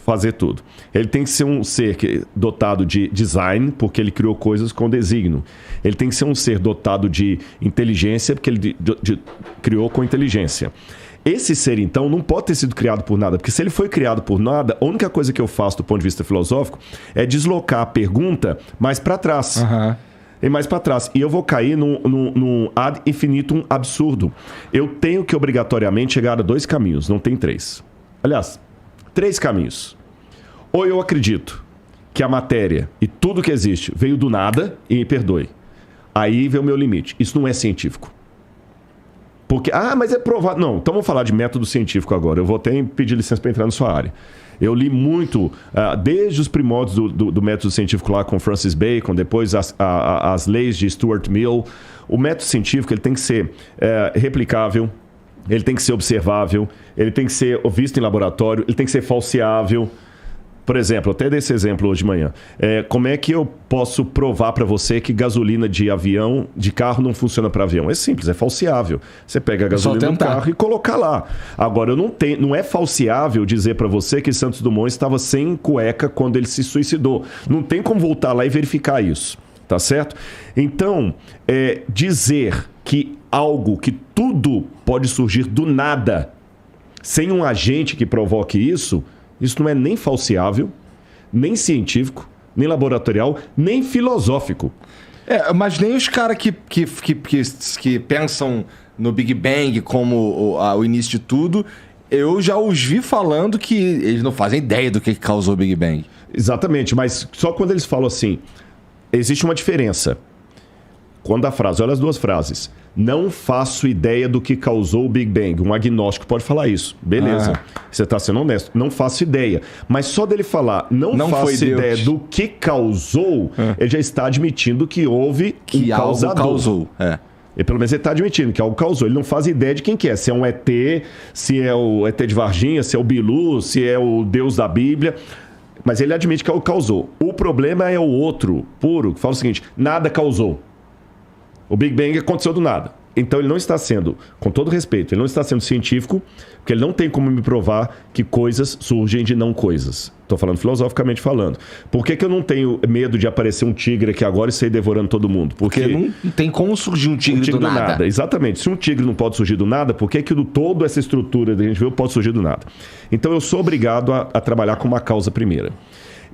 fazer tudo. Ele tem que ser um ser dotado de design, porque ele criou coisas com desígnio. Ele tem que ser um ser dotado de inteligência, porque ele criou com inteligência. Esse ser, então, não pode ter sido criado por nada, porque se ele foi criado por nada, a única coisa que eu faço do ponto de vista filosófico é deslocar a pergunta mais para trás. Uhum. E mais para trás. E eu vou cair num ad infinitum absurdo. Eu tenho que obrigatoriamente chegar a 2 caminhos, não tem 3. Aliás, 3 caminhos. Ou eu acredito que a matéria e tudo que existe veio do nada, e me perdoe. Aí vem o meu limite. Isso não é científico. Porque, mas é provado. Não, então vamos falar de método científico agora. Eu vou até pedir licença para entrar na sua área. Eu li muito, desde os primórdios do método científico lá com Francis Bacon, depois as leis de Stuart Mill. O método científico ele tem que ser replicável, ele tem que ser observável, ele tem que ser visto em laboratório, ele tem que ser falseável. Por exemplo, até dei esse exemplo hoje de manhã. Como é que eu posso provar para você que gasolina de carro não funciona para avião? É simples, é falseável. Você pega a gasolina do carro e colocar lá. Agora, não é falseável dizer para você que Santos Dumont estava sem cueca quando ele se suicidou. Não tem como voltar lá e verificar isso. Tá certo? Então, dizer que que tudo pode surgir do nada, sem um agente que provoque isso não é nem falseável, nem científico, nem laboratorial, nem filosófico. Mas nem os caras que pensam no Big Bang como o início de tudo, eu já os vi falando que eles não fazem ideia do que causou o Big Bang. Exatamente, mas só quando eles falam assim, existe uma diferença. Quando a frase, olha as duas frases. Não faço ideia do que causou o Big Bang. Um agnóstico pode falar isso. Beleza. Você está sendo honesto. Não faço ideia. Mas só dele falar não faço ideia do que causou, ele já está admitindo que houve que um causador. Algo causou. E pelo menos ele está admitindo que algo causou. Ele não faz ideia de quem que é. Se é um ET, se é o ET de Varginha, se é o Bilu, se é o Deus da Bíblia. Mas ele admite que algo causou. O problema é o outro, puro, que fala o seguinte, nada causou. O Big Bang aconteceu do nada. Então ele não está sendo, com todo respeito, ele não está sendo científico, porque ele não tem como me provar que coisas surgem de não coisas. Estou falando filosoficamente falando. Por que eu não tenho medo de aparecer um tigre aqui agora e sair devorando todo mundo? Porque não tem como surgir um tigre do nada. Exatamente. Se um tigre não pode surgir do nada, por que toda essa estrutura que a gente viu pode surgir do nada? Então eu sou obrigado a trabalhar com uma causa primeira.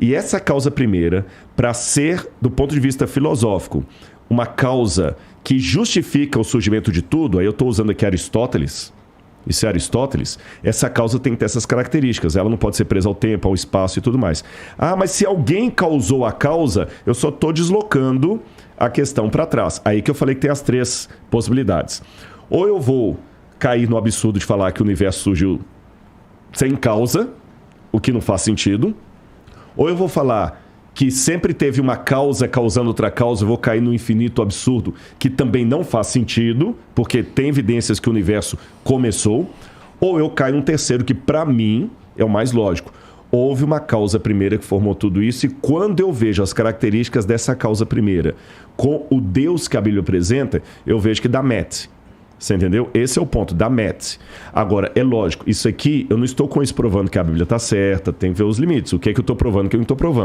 E essa causa primeira, para ser, do ponto de vista filosófico, uma causa que justifica o surgimento de tudo, aí eu estou usando aqui Aristóteles, isso é Aristóteles, essa causa tem que ter essas características, ela não pode ser presa ao tempo, ao espaço e tudo mais. Ah, mas se alguém causou a causa, eu só estou deslocando a questão para trás. Aí que eu falei que tem as 3 possibilidades. Ou eu vou cair no absurdo de falar que o universo surgiu sem causa, o que não faz sentido, ou eu vou falar que sempre teve uma causa causando outra causa, eu vou cair no infinito absurdo, que também não faz sentido, porque tem evidências que o universo começou, ou eu caio num terceiro, que para mim é o mais lógico. Houve uma causa primeira que formou tudo isso, e quando eu vejo as características dessa causa primeira com o Deus que a Bíblia apresenta, eu vejo que dá match. Você entendeu? Esse é o ponto, dá match. Agora, é lógico, isso aqui, eu não estou com isso provando que a Bíblia está certa, tem que ver os limites. O que é que eu estou provando, o que eu não estou provando.